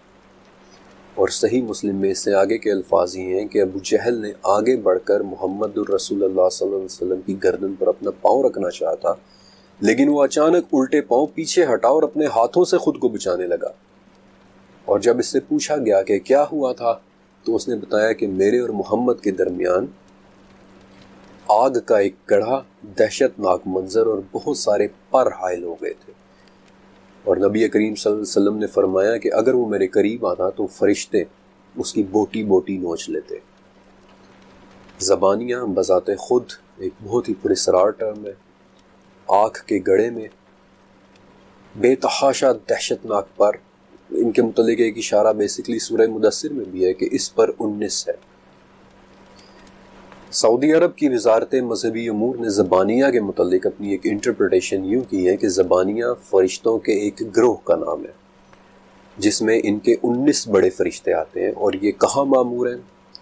اور صحیح مسلم میں اس سے آگے کے الفاظ ہی ہیں کہ ابو جہل نے آگے بڑھ کر محمد الرسول اللہ صلی اللہ علیہ وسلم کی گردن پر اپنا پاؤں رکھنا چاہا، لیکن وہ اچانک الٹے پاؤں پیچھے ہٹا اور اپنے ہاتھوں سے خود کو بچانے لگا، اور جب اس سے پوچھا گیا کہ کیا ہوا تھا تو اس نے بتایا کہ میرے اور محمد کے درمیان آگ کا ایک گڑھا، دہشت ناک منظر اور بہت سارے پر حائل ہو گئے تھے، اور نبی کریم صلی اللہ علیہ وسلم نے فرمایا کہ اگر وہ میرے قریب آتا تو فرشتے اس کی بوٹی بوٹی نوچ لیتے۔ زبانیہ بذات خود ایک بہت ہی پراسرار ٹرم ہے۔ آنکھ کے گڑھے میں بے تحاشا دہشت ناک پر، ان کے متعلق ایک اشارہ بیسکلی سورہ مدثر میں بھی ہے کہ اس پر 19 ہے۔ سعودی عرب کی وزارت مذہبی امور نے زبانیہ کے متعلق اپنی ایک انٹرپریٹیشن یوں کی ہے کہ زبانیہ فرشتوں کے ایک گروہ کا نام ہے جس میں ان کے 19 بڑے فرشتے آتے ہیں، اور یہ کہاں معمور ہیں؟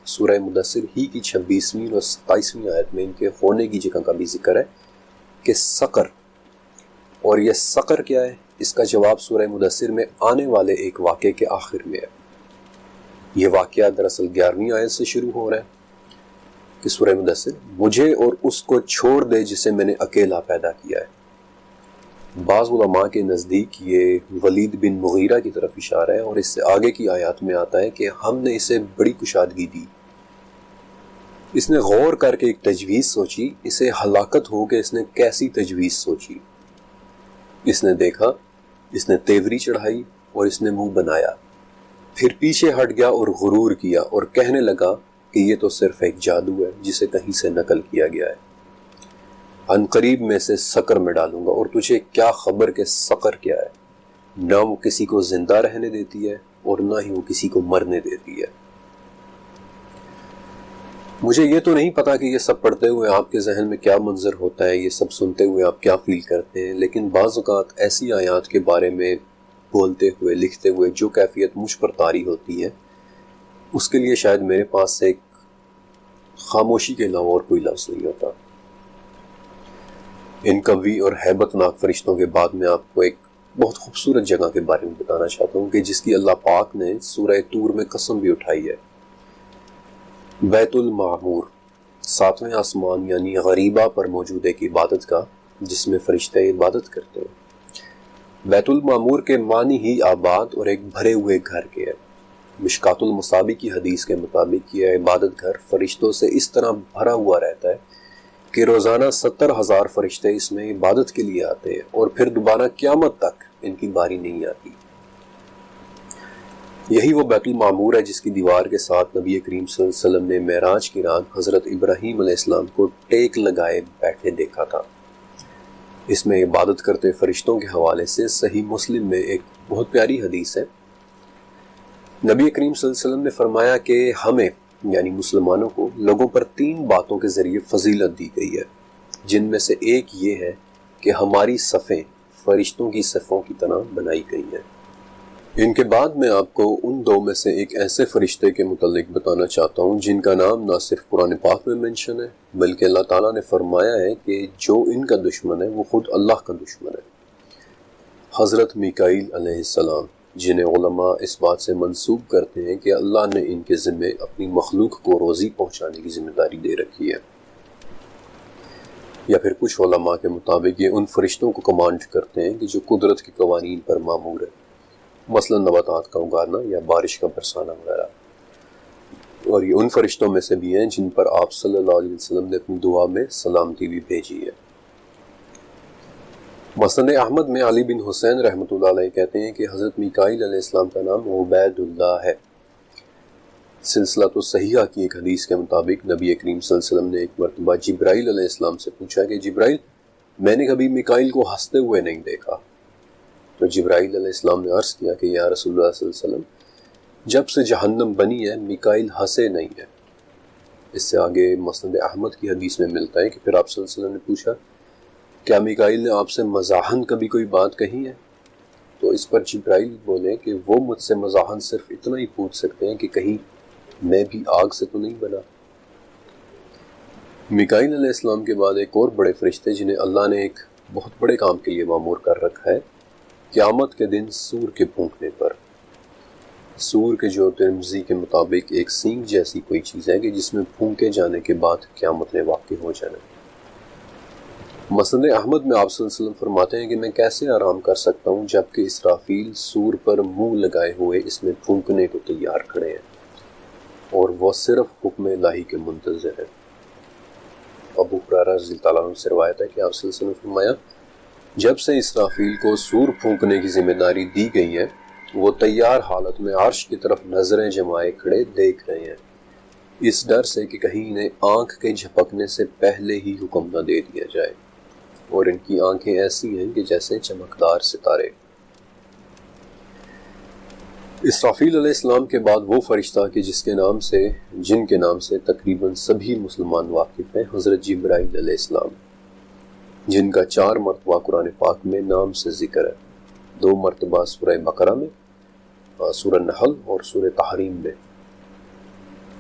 سورہ مدثر ہی کی 26ویں اور 27ویں آیت میں ان کے ہونے کی جگہ کا بھی ذکر ہے کہ سقر، اور یہ سقر کیا ہے؟ اس کا جواب سورہ مدثر میں آنے والے ایک واقعے کے آخر میں ہے۔ یہ واقعہ دراصل 11ویں آیت سے شروع ہو رہا ہے کہ سورہ مدثر مجھے اور اس کو چھوڑ دے جسے میں نے اکیلا پیدا کیا ہے۔ بعض علماء کے نزدیک یہ ولید بن مغیرہ کی طرف اشارہ ہے، اور اس سے آگے کی آیات میں آتا ہے کہ ہم نے اسے بڑی کشادگی دی، اس نے غور کر کے ایک تجویز سوچی، اسے ہلاکت ہو کہ اس نے کیسی تجویز سوچی، اس نے دیکھا، اس نے تیوری چڑھائی اور اس نے منہ بنایا، پھر پیچھے ہٹ گیا اور غرور کیا اور کہنے لگا کہ یہ تو صرف ایک جادو ہے جسے کہیں سے نقل کیا گیا ہے، ان قریب میں سے سقر میں ڈالوں گا، اور تجھے کیا خبر کہ سقر کیا ہے؟ نہ وہ کسی کو زندہ رہنے دیتی ہے اور نہ ہی وہ کسی کو مرنے دیتی ہے۔ مجھے یہ تو نہیں پتا کہ یہ سب پڑھتے ہوئے آپ کے ذہن میں کیا منظر ہوتا ہے، یہ سب سنتے ہوئے آپ کیا فیل کرتے ہیں، لیکن بعض اوقات ایسی آیات کے بارے میں بولتے ہوئے لکھتے ہوئے جو کیفیت مجھ پر طاری ہوتی ہے، اس کے لیے شاید میرے پاس سے ایک خاموشی کے علاوہ اور کوئی لفظ نہیں ہوتا۔ ان قوی اور ہیبت ناک فرشتوں کے بعد میں آپ کو ایک بہت خوبصورت جگہ کے بارے میں بتانا چاہتا ہوں کہ جس کی اللہ پاک نے سورہ طور میں قسم بھی اٹھائی ہے۔ بیت المعمور، 7ویں آسمان یعنی غریبہ پر موجود ایک عبادت کا جس میں فرشتے عبادت کرتے ہیں۔ بیت المعمور کے معنی ہی آباد اور ایک بھرے ہوئے گھر کے ہے۔ مشکات المصابی کی حدیث کے مطابق یہ عبادت گھر فرشتوں سے اس طرح بھرا ہوا رہتا ہے کہ روزانہ 70,000 فرشتے اس میں عبادت کے لیے آتے ہیں، اور پھر دوبارہ قیامت تک ان کی باری نہیں آتی۔ یہی وہ بیت المعمور ہے جس کی دیوار کے ساتھ نبی کریم صلی اللہ علیہ وسلم نے معراج کی رات حضرت ابراہیم علیہ السلام کو ٹیک لگائے بیٹھے دیکھا تھا۔ اس میں عبادت کرتے فرشتوں کے حوالے سے صحیح مسلم میں ایک بہت پیاری حدیث ہے۔ نبی کریم صلی اللہ علیہ وسلم نے فرمایا کہ ہمیں یعنی مسلمانوں کو لوگوں پر 3 باتوں کے ذریعے فضیلت دی گئی ہے، جن میں سے ایک یہ ہے کہ ہماری صفیں فرشتوں کی صفوں کی طرح بنائی گئی ہیں۔ ان کے بعد میں آپ کو ان 2 میں سے ایک ایسے فرشتے کے متعلق بتانا چاہتا ہوں جن کا نام نہ صرف قرآن پاک میں منشن ہے بلکہ اللہ تعالیٰ نے فرمایا ہے کہ جو ان کا دشمن ہے وہ خود اللہ کا دشمن ہے۔ حضرت میکائیل علیہ السلام، جنہیں علماء اس بات سے منسوب کرتے ہیں کہ اللہ نے ان کے ذمے اپنی مخلوق کو روزی پہنچانے کی ذمہ داری دے رکھی ہے، یا پھر کچھ علماء کے مطابق یہ ان فرشتوں کو کمانڈ کرتے ہیں کہ جو قدرت کے قوانین پر مامور ہے، مثلا نباتات کا اگانا یا بارش کا برسانا وغیرہ، اور یہ ان فرشتوں میں سے بھی ہیں جن پر آپ صلی اللہ علیہ وسلم نے اپنی دعا میں سلامتی بھی بھیجی ہے۔ مسند احمد میں علی بن حسین رحمۃ اللہ علیہ کہتے ہیں کہ حضرت میکائیل علیہ السلام کا نام عبید اللہ ہے۔ سلسلۃ الصحیحہ کی ایک حدیث کے مطابق نبی کریم صلی اللہ علیہ وسلم نے ایک مرتبہ جبرائیل علیہ السلام سے پوچھا کہ جبرائیل، میں نے کبھی میکائیل کو ہنستے ہوئے نہیں دیکھا۔ تو جبرائیل علیہ السلام نے عرض کیا کہ یا رسول اللہ صلی اللہ علیہ وسلم، جب سے جہنم بنی ہے میکائیل ہنسے نہیں ہے۔ اس سے آگے مسند احمد کی حدیث میں ملتا ہے کہ پھر آپ صلی اللہ علیہ وسلم نے پوچھا کیا میکائیل نے آپ سے مزاحن کبھی کوئی بات کہی ہے؟ تو اس پر جبرائیل بولے کہ وہ مجھ سے مزاحن صرف اتنا ہی پوچھ سکتے ہیں کہ کہیں میں بھی آگ سے تو نہیں بنا۔ میکائیل علیہ السلام کے بعد ایک اور بڑے فرشتے جنہیں اللہ نے ایک بہت بڑے کام کے لیے مامور کر رکھا ہے، قیامت کے دن سور کے پھونکنے پر۔ سور کے جو ترمذی کے مطابق ایک سینگ جیسی کوئی چیز ہے کہ جس میں پھونکے جانے کے بعد قیامت نے واقع ہو جانا ہے۔ مسند احمد میں آپ صلی اللہ علیہ وسلم فرماتے ہیں کہ میں کیسے آرام کر سکتا ہوں جبکہ اسرافیل سور پر منہ لگائے ہوئے اس میں پھونکنے کو تیار کھڑے ہیں اور وہ صرف حکم الہی کے منتظر ہیں۔ ابو ہریرہ رضی اللہ عنہ سے روایت ہے کہ آپ صلی اللہ علیہ وسلم نے فرمایا جب سے اسرافیل کو سور پھونکنے کی ذمہ داری دی گئی ہے وہ تیار حالت میں عرش کی طرف نظریں جمائے کھڑے دیکھ رہے ہیں، اس ڈر سے کہ کہیں انہیں آنکھ کے جھپکنے سے پہلے ہی حکم نہ دے دیا جائے، اور ان کی آنکھیں ایسی ہیں کہ جیسے چمکدار ستارے۔ اسرافیل علیہ السلام کے بعد وہ فرشتہ کہ جن کے نام سے تقریباً سبھی مسلمان واقف ہیں، حضرت جبرائیل علیہ السلام، جن کا 4 مرتبہ قرآن پاک میں نام سے ذکر ہے، 2 مرتبہ سورہ بقرہ میں، سورہ نحل اور سورہ تحریم میں،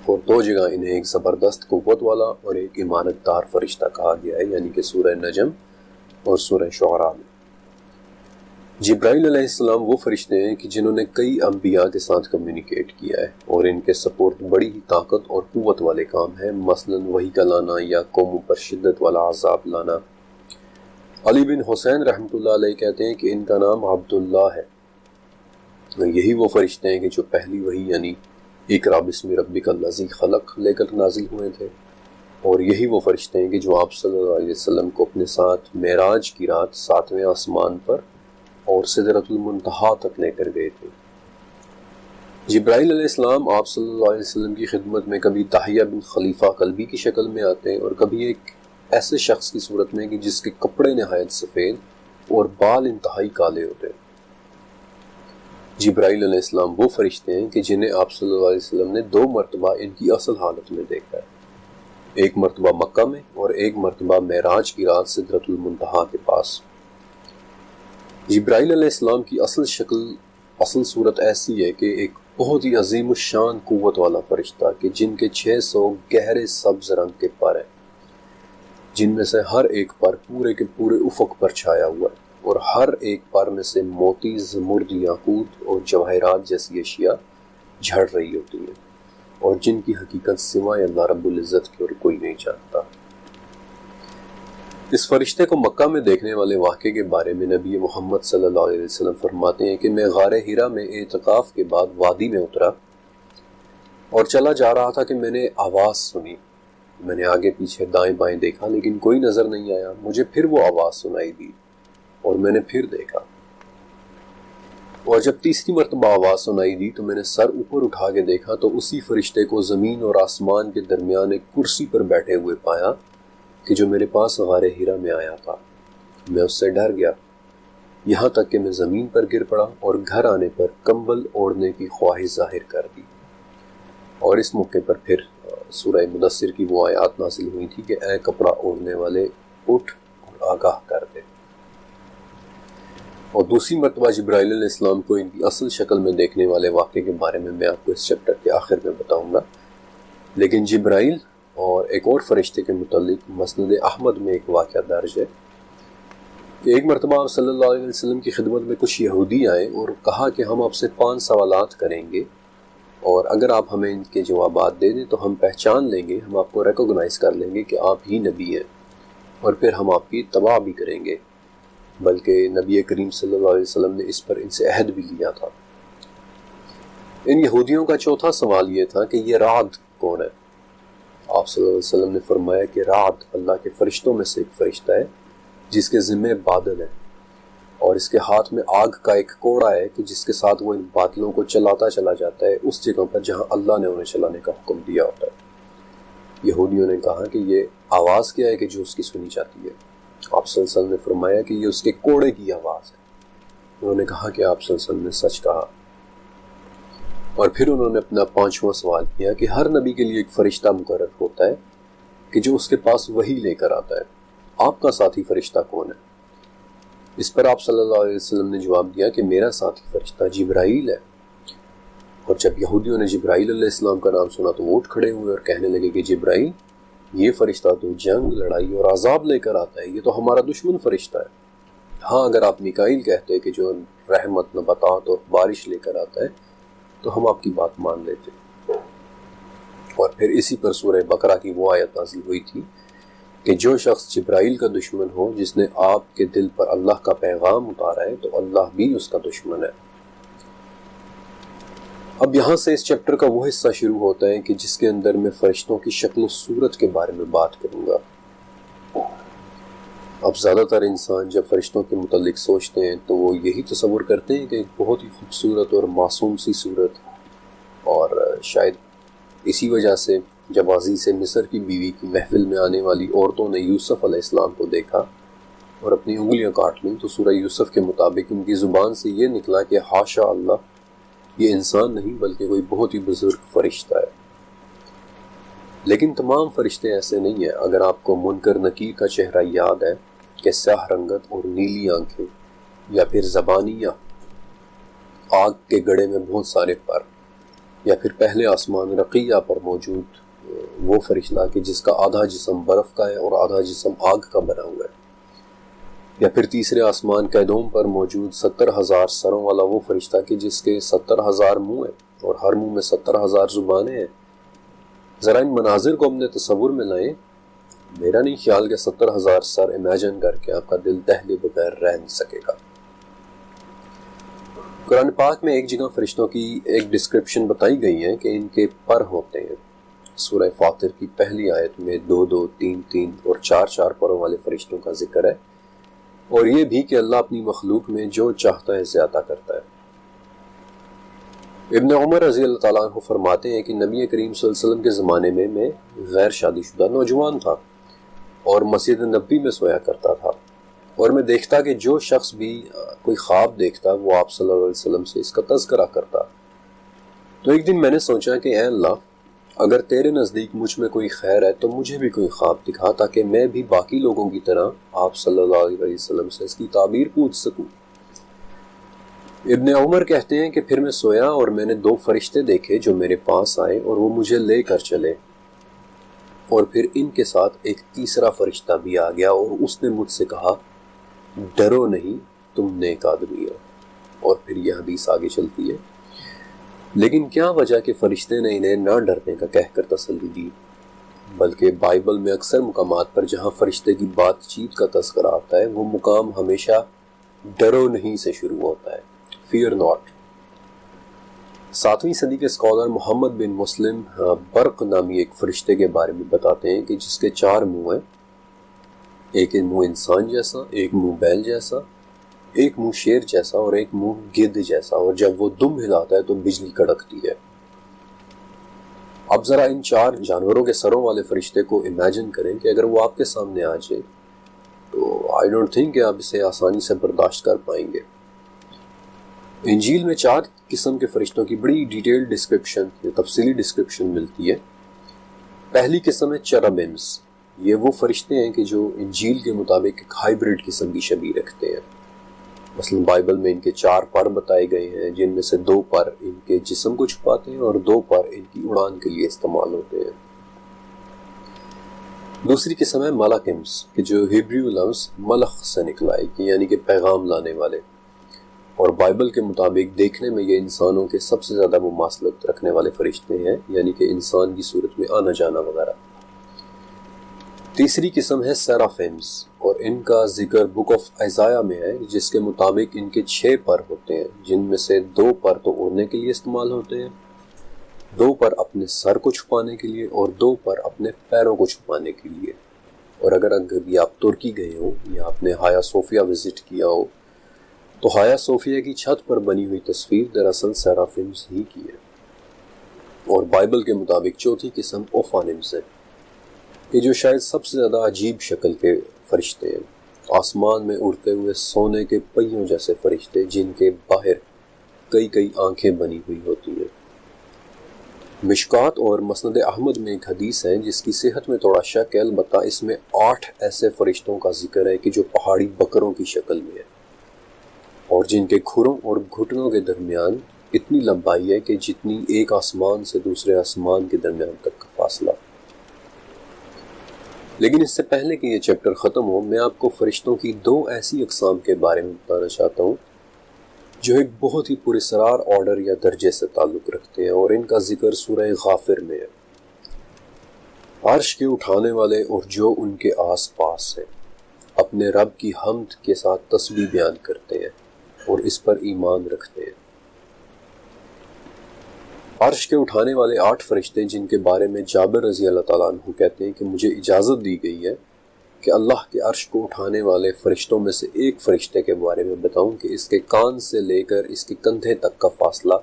اور 2 جگہ انہیں ایک زبردست قوت والا اور ایک امانت دار فرشتہ کہا گیا ہے، یعنی کہ سورہ نجم اور سورہ شعراء میں۔ جبرائیل علیہ السلام وہ فرشتے ہیں کہ جنہوں نے کئی انبیاء کے ساتھ کمیونیکیٹ کیا ہے، اور ان کے سپورٹ بڑی ہی طاقت اور قوت والے کام ہیں، مثلاً وحی کا لانا یا قوموں پر شدت والا عذاب لانا۔ علی بن حسین رحمۃ اللہ علیہ کہتے ہیں کہ ان کا نام عبداللہ ہے۔ یہی وہ فرشتے ہیں کہ جو پہلی وحی یعنی اقرا بسم ربک الذی خلق لے کر نازل ہوئے تھے، اور یہی وہ فرشتے ہیں کہ جو آپ صلی اللہ علیہ وسلم کو اپنے ساتھ معراج کی رات 7ویں آسمان پر اور سدرۃ المنتہا تک لے کر گئے تھے۔ جبرائیل علیہ السلام آپ صلی اللہ علیہ وسلم کی خدمت میں کبھی داہیہ بن خلیفہ قلبی کی شکل میں آتے ہیں، اور کبھی ایک ایسے شخص کی صورت میں کہ جس کے کپڑے نہایت سفید اور بال انتہائی کالے ہوتے ہیں۔ جبرائیل علیہ السلام وہ فرشتے ہیں کہ جنہیں آپ صلی اللہ علیہ وسلم نے 2 مرتبہ ان کی اصل حالت میں دیکھا ہے، ایک مرتبہ مکہ میں اور ایک مرتبہ معراج کی رات سدرۃ المنتہا کے پاس۔ جبرائیل علیہ السلام کی اصل صورت ایسی ہے کہ ایک بہت ہی عظیم الشان قوت والا فرشتہ کہ جن کے 600 گہرے سبز رنگ کے پر ہیں، جن میں سے ہر ایک پر پورے کے پورے افق پر چھایا ہوا ہے، اور ہر ایک پر میں سے موتی، زمرد، یاقوت اور جواہرات جیسی اشیاء جھڑ رہی ہوتی ہیں، اور جن کی حقیقت سوائے اللہ رب العزت کی اور کوئی نہیں جانتا۔ اس فرشتے کو مکہ میں دیکھنے والے واقعے کے بارے میں نبی محمد صلی اللہ علیہ وسلم فرماتے ہیں کہ میں غار ہیرا میں اعتکاف کے بعد وادی میں اترا اور چلا جا رہا تھا کہ میں نے آواز سنی۔ میں نے آگے پیچھے دائیں بائیں دیکھا لیکن کوئی نظر نہیں آیا۔ مجھے پھر وہ آواز سنائی دی اور میں نے پھر دیکھا، اور جب تیسری مرتبہ آواز سنائی دی تو میں نے سر اوپر اٹھا کے دیکھا تو اسی فرشتے کو زمین اور آسمان کے درمیان ایک کرسی پر بیٹھے ہوئے پایا کہ جو میرے پاس غار ہیرا میں آیا تھا۔ میں اس سے ڈر گیا، یہاں تک کہ میں زمین پر گر پڑا اور گھر آنے پر کمبل اوڑھنے کی خواہش ظاہر کر دی۔ اور اس موقع پر پھر سورہ مدثر کی وہ آیات نازل ہوئی تھی کہ اے کپڑا اوڑھنے والے اٹھ اور آگاہ کر دے۔ اور دوسری مرتبہ جبرائیل علیہ السلام کو ان کی اصل شکل میں دیکھنے والے واقعے کے بارے میں آپ کو اس چیپٹر کے آخر میں بتاؤں گا، لیکن جبرائیل اور ایک اور فرشتے کے متعلق مسند احمد میں ایک واقعہ درج ہے کہ ایک مرتبہ آپ صلی اللہ علیہ وسلم کی خدمت میں کچھ یہودی آئے اور کہا کہ ہم آپ سے 5 سوالات کریں گے، اور اگر آپ ہمیں ان کے جوابات دے دیں تو ہم پہچان لیں گے، ہم آپ کو ریکوگنائز کر لیں گے کہ آپ ہی نبی ہیں، اور پھر ہم آپ کی اتباع بھی کریں گے۔ بلکہ نبی کریم صلی اللہ علیہ وسلم نے اس پر ان سے عہد بھی لیا تھا۔ ان یہودیوں کا چوتھا سوال یہ تھا کہ یہ رعد کون ہے؟ آپ صلی اللہ علیہ وسلم نے فرمایا کہ رعد اللہ کے فرشتوں میں سے ایک فرشتہ ہے جس کے ذمہ بادل ہے، اور اس کے ہاتھ میں آگ کا ایک کوڑا ہے کہ جس کے ساتھ وہ ان بادلوں کو چلاتا چلا جاتا ہے اس جگہ پر جہاں اللہ نے انہیں چلانے کا حکم دیا ہوتا ہے۔ یہودیوں نے کہا کہ یہ آواز کیا ہے کہ جو اس کی سنی جاتی ہے؟ آپ صلی اللہ علیہ وسلم نے فرمایا کہ یہ اس کے کوڑے کی آواز ہے۔ انہوں نے کہا کہ آپ صلی اللہ علیہ وسلم نے سچ کہا، اور پھر انہوں نے اپنا 5واں سوال کیا کہ ہر نبی کے لیے ایک فرشتہ مقرر ہوتا ہے کہ جو اس کے پاس وحی لے کر آتا ہے، آپ کا ساتھی فرشتہ کون ہے؟ اس پر آپ صلی اللہ علیہ وسلم نے جواب دیا کہ میرا ساتھی فرشتہ جبرائیل ہے۔ اور جب یہودیوں نے جبرائیل علیہ السلام کا نام سنا تو وہ اٹھ کھڑے ہوئے اور کہنے لگے کہ جبرائیل، یہ فرشتہ تو جنگ، لڑائی اور عذاب لے کر آتا ہے، یہ تو ہمارا دشمن فرشتہ ہے۔ ہاں اگر آپ میکائیل کہتے کہ جو رحمت، نباتات اور بارش لے کر آتا ہے تو ہم آپ کی بات مان لیتے۔ اور پھر اسی پر سورہ بقرہ کی وہ آیت نازل ہوئی تھی کہ جو شخص جبرائیل کا دشمن ہو جس نے آپ کے دل پر اللہ کا پیغام اتارا ہے تو اللہ بھی اس کا دشمن ہے۔ اب یہاں سے اس چیپٹر کا وہ حصہ شروع ہوتا ہے کہ جس کے اندر میں فرشتوں کی شکل و صورت کے بارے میں بات کروں گا۔ اب زیادہ تر انسان جب فرشتوں کے متعلق سوچتے ہیں تو وہ یہی تصور کرتے ہیں کہ ایک بہت ہی خوبصورت اور معصوم سی صورت، اور شاید اسی وجہ سے جب عزیز مصر کی بیوی کی محفل میں آنے والی عورتوں نے یوسف علیہ السلام کو دیکھا اور اپنی انگلیاں کاٹ لیں تو سورہ یوسف کے مطابق ان کی زبان سے یہ نکلا کہ حاشا اللہ، یہ انسان نہیں بلکہ کوئی بہت ہی بزرگ فرشتہ ہے۔ لیکن تمام فرشتے ایسے نہیں ہیں۔ اگر آپ کو منکر نکیر کا چہرہ یاد ہے کہ سیاہ رنگت اور نیلی آنکھیں، یا پھر زبانیہ، آگ کے گڑھے میں بہت سارے پر، یا پھر پہلے آسمان رقیہ پر موجود وہ فرشتہ کہ جس کا آدھا جسم برف کا ہے اور آدھا جسم آگ کا بنا ہوا ہے، یا پھر تیسرے آسمان قیدوم پر موجود 70,000 سروں والا وہ فرشتہ کہ جس کے 70,000 منہ ہیں اور ہر منہ میں 70,000 زبانیں ہیں۔ ذرا ان مناظر کو اپنے تصور میں لائیں۔ میرا نہیں خیال کہ 70,000 سر امیجن کر کے آپ کا دل دہلے بغیر رہ نہیں سکے گا۔ قرآن پاک میں ایک جگہ فرشتوں کی ایک ڈسکرپشن بتائی گئی ہے کہ ان کے پر ہوتے ہیں۔ سورہ فاطر کی پہلی آیت میں 2 3 اور 4 پروں والے فرشتوں کا ذکر ہے، اور یہ بھی کہ اللہ اپنی مخلوق میں جو چاہتا ہے زیادہ کرتا ہے۔ ابن عمر رضی اللہ تعالیٰ عنہ فرماتے ہیں کہ نبی کریم صلی اللہ علیہ وسلم کے زمانے میں غیر شادی شدہ نوجوان تھا اور مسجد نبی میں سویا کرتا تھا، اور میں دیکھتا کہ جو شخص بھی کوئی خواب دیکھتا وہ آپ صلی اللہ علیہ وسلم سے اس کا تذکرہ کرتا۔ تو ایک دن میں نے سوچا کہ اے اللہ، اگر تیرے نزدیک مجھ میں کوئی خیر ہے تو مجھے بھی کوئی خواب دکھا تاکہ میں بھی باقی لوگوں کی طرح آپ صلی اللہ علیہ وسلم سے اس کی تعبیر پوچھ سکوں۔ ابن عمر کہتے ہیں کہ پھر میں سویا اور میں نے 2 فرشتے دیکھے جو میرے پاس آئے اور وہ مجھے لے کر چلے، اور پھر ان کے ساتھ ایک تیسرا فرشتہ بھی آ گیا اور اس نے مجھ سے کہا، ڈرو نہیں، تم نیک آدمی ہو۔ اور پھر یہ حدیث آگے چلتی ہے۔ لیکن کیا وجہ کہ فرشتے نے انہیں نہ ڈرنے کا کہہ کر تسلی دی، بلکہ بائبل میں اکثر مقامات پر جہاں فرشتے کی بات چیت کا تذکرہ آتا ہے وہ مقام ہمیشہ ڈرو نہیں سے شروع ہوتا ہے، فیئر ناٹ۔ 7ویں صدی کے اسکالر محمد بن مسلم برق نامی ایک فرشتے کے بارے میں بتاتے ہیں کہ جس کے 4 منہ ہیں، ایک منہ انسان جیسا، ایک منہ بیل جیسا، ایک منہ شیر جیسا اور ایک منہ گدھ جیسا، اور جب وہ دم ہلاتا ہے تو بجلی کڑکتی ہے۔ اب ذرا ان 4 جانوروں کے سروں والے فرشتے کو امیجن کریں کہ اگر وہ آپ کے سامنے آ جائے تو آئی ڈونٹ تھنک کہ آپ اسے آسانی سے برداشت کر پائیں گے۔ انجیل میں 4 قسم کے فرشتوں کی بڑی ڈیٹیل ڈسکرپشن یا تفصیلی ڈسکرپشن ملتی ہے۔ پہلی قسم ہے چربمز۔ یہ وہ فرشتے ہیں کہ جو انجیل کے مطابق ایک ہائیبرڈ قسم کی شبیہ رکھتے ہیں۔ مثلا بائبل میں ان کے 4 پر بتائے گئے ہیں، جن میں سے 2 پر ان کے جسم کو چھپاتے ہیں اور 2 پر ان کی اڑان کے لیے استعمال ہوتے ہیں۔ دوسری قسم ہے ملاکمز، کہ جو ہیبریو لفظ ملخ سے نکلا ہے، یعنی کہ پیغام لانے والے، اور بائبل کے مطابق دیکھنے میں یہ انسانوں کے سب سے زیادہ مماثلت رکھنے والے فرشتے ہیں، یعنی کہ انسان کی صورت میں آنا جانا وغیرہ۔ تیسری قسم ہے سیرافیمز، اور ان کا ذکر بک آف ایزایا میں ہے، جس کے مطابق ان کے 6 پر ہوتے ہیں، جن میں سے 2 پر تو اڑنے کے لیے استعمال ہوتے ہیں، 2 پر اپنے سر کو چھپانے کے لیے، اور 2 پر اپنے پیروں کو چھپانے کے لیے۔ اور اگر بھی آپ ترکی گئے ہو یا آپ نے ہایا صوفیہ وزٹ کیا ہو تو ہایا صوفیہ کی چھت پر بنی ہوئی تصویر دراصل سیرافیمز ہی کی ہے۔ اور بائبل کے مطابق چوتھی قسم اوفانمز ہے، کہ جو شاید سب سے زیادہ عجیب شکل کے فرشتے ہیں، آسمان میں اڑتے ہوئے سونے کے پہیوں جیسے فرشتے جن کے باہر کئی آنکھیں بنی ہوئی ہوتی ہیں۔ مشکات اور مسند احمد میں ایک حدیث ہے جس کی صحت میں تھوڑا شک ہے، البتہ اس میں 8 ایسے فرشتوں کا ذکر ہے کہ جو پہاڑی بکروں کی شکل میں ہے، اور جن کے کھروں اور گھٹنوں کے درمیان اتنی لمبائی ہے کہ جتنی ایک آسمان سے دوسرے آسمان کے درمیان تک کا فاصلہ۔ لیکن اس سے پہلے کہ یہ چیپٹر ختم ہو، میں آپ کو فرشتوں کی 2 ایسی اقسام کے بارے میں بتانا چاہتا ہوں جو ایک بہت ہی پراسرار آرڈر یا درجے سے تعلق رکھتے ہیں، اور ان کا ذکر سورہ غافر میں ہے۔ عرش کے اٹھانے والے اور جو ان کے آس پاس ہیں اپنے رب کی حمد کے ساتھ تسبیح بیان کرتے ہیں اور اس پر ایمان رکھتے ہیں۔ عرش کے اٹھانے والے 8 فرشتے جن کے بارے میں جابر رضی اللہ تعالیٰ عنہ کہتے ہیں کہ مجھے اجازت دی گئی ہے کہ اللہ کے عرش کو اٹھانے والے فرشتوں میں سے ایک فرشتے کے بارے میں بتاؤں کہ اس کے کان سے لے کر اس کے کندھے تک کا فاصلہ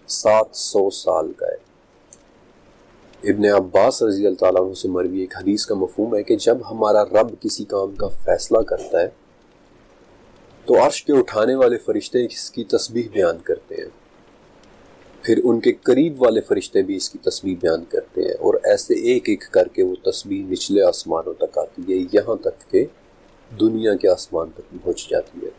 700 سال کا ہے۔ ابن عباس رضی اللہ تعالیٰ عنہ سے مروی ایک حدیث کا مفہوم ہے کہ جب ہمارا رب کسی کام کا فیصلہ کرتا ہے تو عرش کے اٹھانے والے فرشتے اس کی تسبیح بیان کرتے ہیں، پھر ان کے قریب والے فرشتے بھی اس کی تسبیح بیان کرتے ہیں، اور ایسے ایک ایک کر کے وہ تسبیح نچلے آسمانوں تک آتی ہے، یہاں تک کہ دنیا کے آسمان تک پہنچ جاتی ہے۔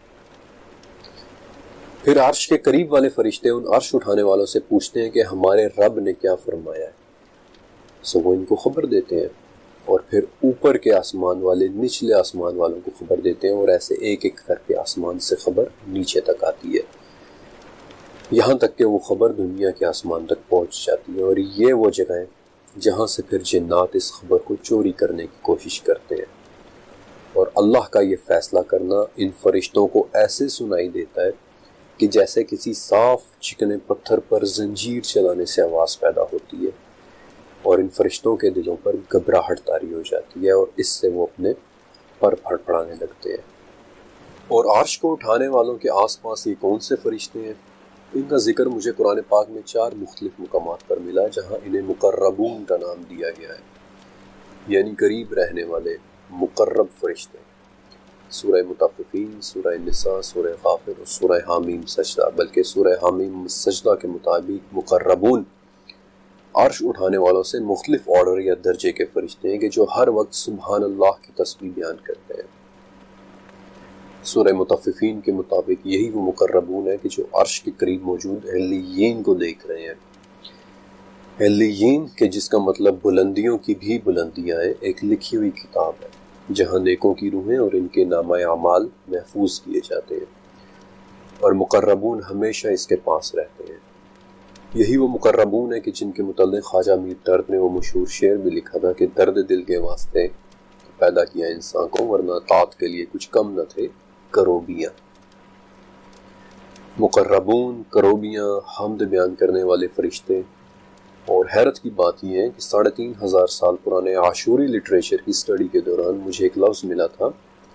پھر عرش کے قریب والے فرشتے ان عرش اٹھانے والوں سے پوچھتے ہیں کہ ہمارے رب نے کیا فرمایا ہے، سو وہ ان کو خبر دیتے ہیں، اور پھر اوپر کے آسمان والے نچلے آسمان والوں کو خبر دیتے ہیں، اور ایسے ایک ایک کر کے آسمان سے خبر نیچے تک آتی ہے، یہاں تک کہ وہ خبر دنیا کے آسمان تک پہنچ جاتی ہے۔ اور یہ وہ جگہ ہے جہاں سے پھر جنات اس خبر کو چوری کرنے کی کوشش کرتے ہیں، اور اللہ کا یہ فیصلہ کرنا ان فرشتوں کو ایسے سنائی دیتا ہے کہ جیسے کسی صاف چکنے پتھر پر زنجیر چلانے سے آواز پیدا ہوتی ہے، اور ان فرشتوں کے دلوں پر گھبراہٹ طاری ہو جاتی ہے، اور اس سے وہ اپنے پر پھڑپڑانے لگتے ہیں۔ اور عرش کو اٹھانے والوں کے آس پاس یہ کون سے فرشتے ہیں؟ ان کا ذکر مجھے قرآن پاک میں 4 مختلف مقامات پر ملا، جہاں انہیں مقربون کا نام دیا گیا ہے، یعنی قریب رہنے والے مقرب فرشتے۔ سورہ مطففین، سورہ نساء، سورہ غافر اور سورہ حامیم سجدہ، بلکہ سورہ حامیم سجدہ کے مطابق مقربون عرش اٹھانے والوں سے مختلف آرڈر یا درجے کے فرشتے ہیں کہ جو ہر وقت سبحان اللہ کی تسبیح بیان کرتے ہیں۔ سورہ مطففین کے مطابق یہی وہ مقربون ہے کہ جو عرش کے قریب موجود علیین کو دیکھ رہے ہیں۔ علیین کہ جس کا مطلب بلندیوں کی بھی بلندیاں ہیں، ایک لکھی ہوئی کتاب ہے جہاں نیکوں کی روحیں اور ان کے نامہ اعمال محفوظ کیے جاتے ہیں، اور مقربون ہمیشہ اس کے پاس رہتے ہیں۔ یہی وہ مقربون ہے کہ جن کے متعلق خواجہ میر درد نے وہ مشہور شعر بھی لکھا تھا کہ درد دل کے واسطے پیدا کیا انسان کو، ورنہ طاعت کے لیے کچھ کم نہ تھے کروبیاں۔ مقربون، کروبیاں، حمد بیان کرنے والے فرشتے۔ اور حیرت کی بات یہ ہے کہ 3500 سال پرانے عاشوری لٹریچر کی سٹڈی کے دوران مجھے ایک لفظ ملا تھا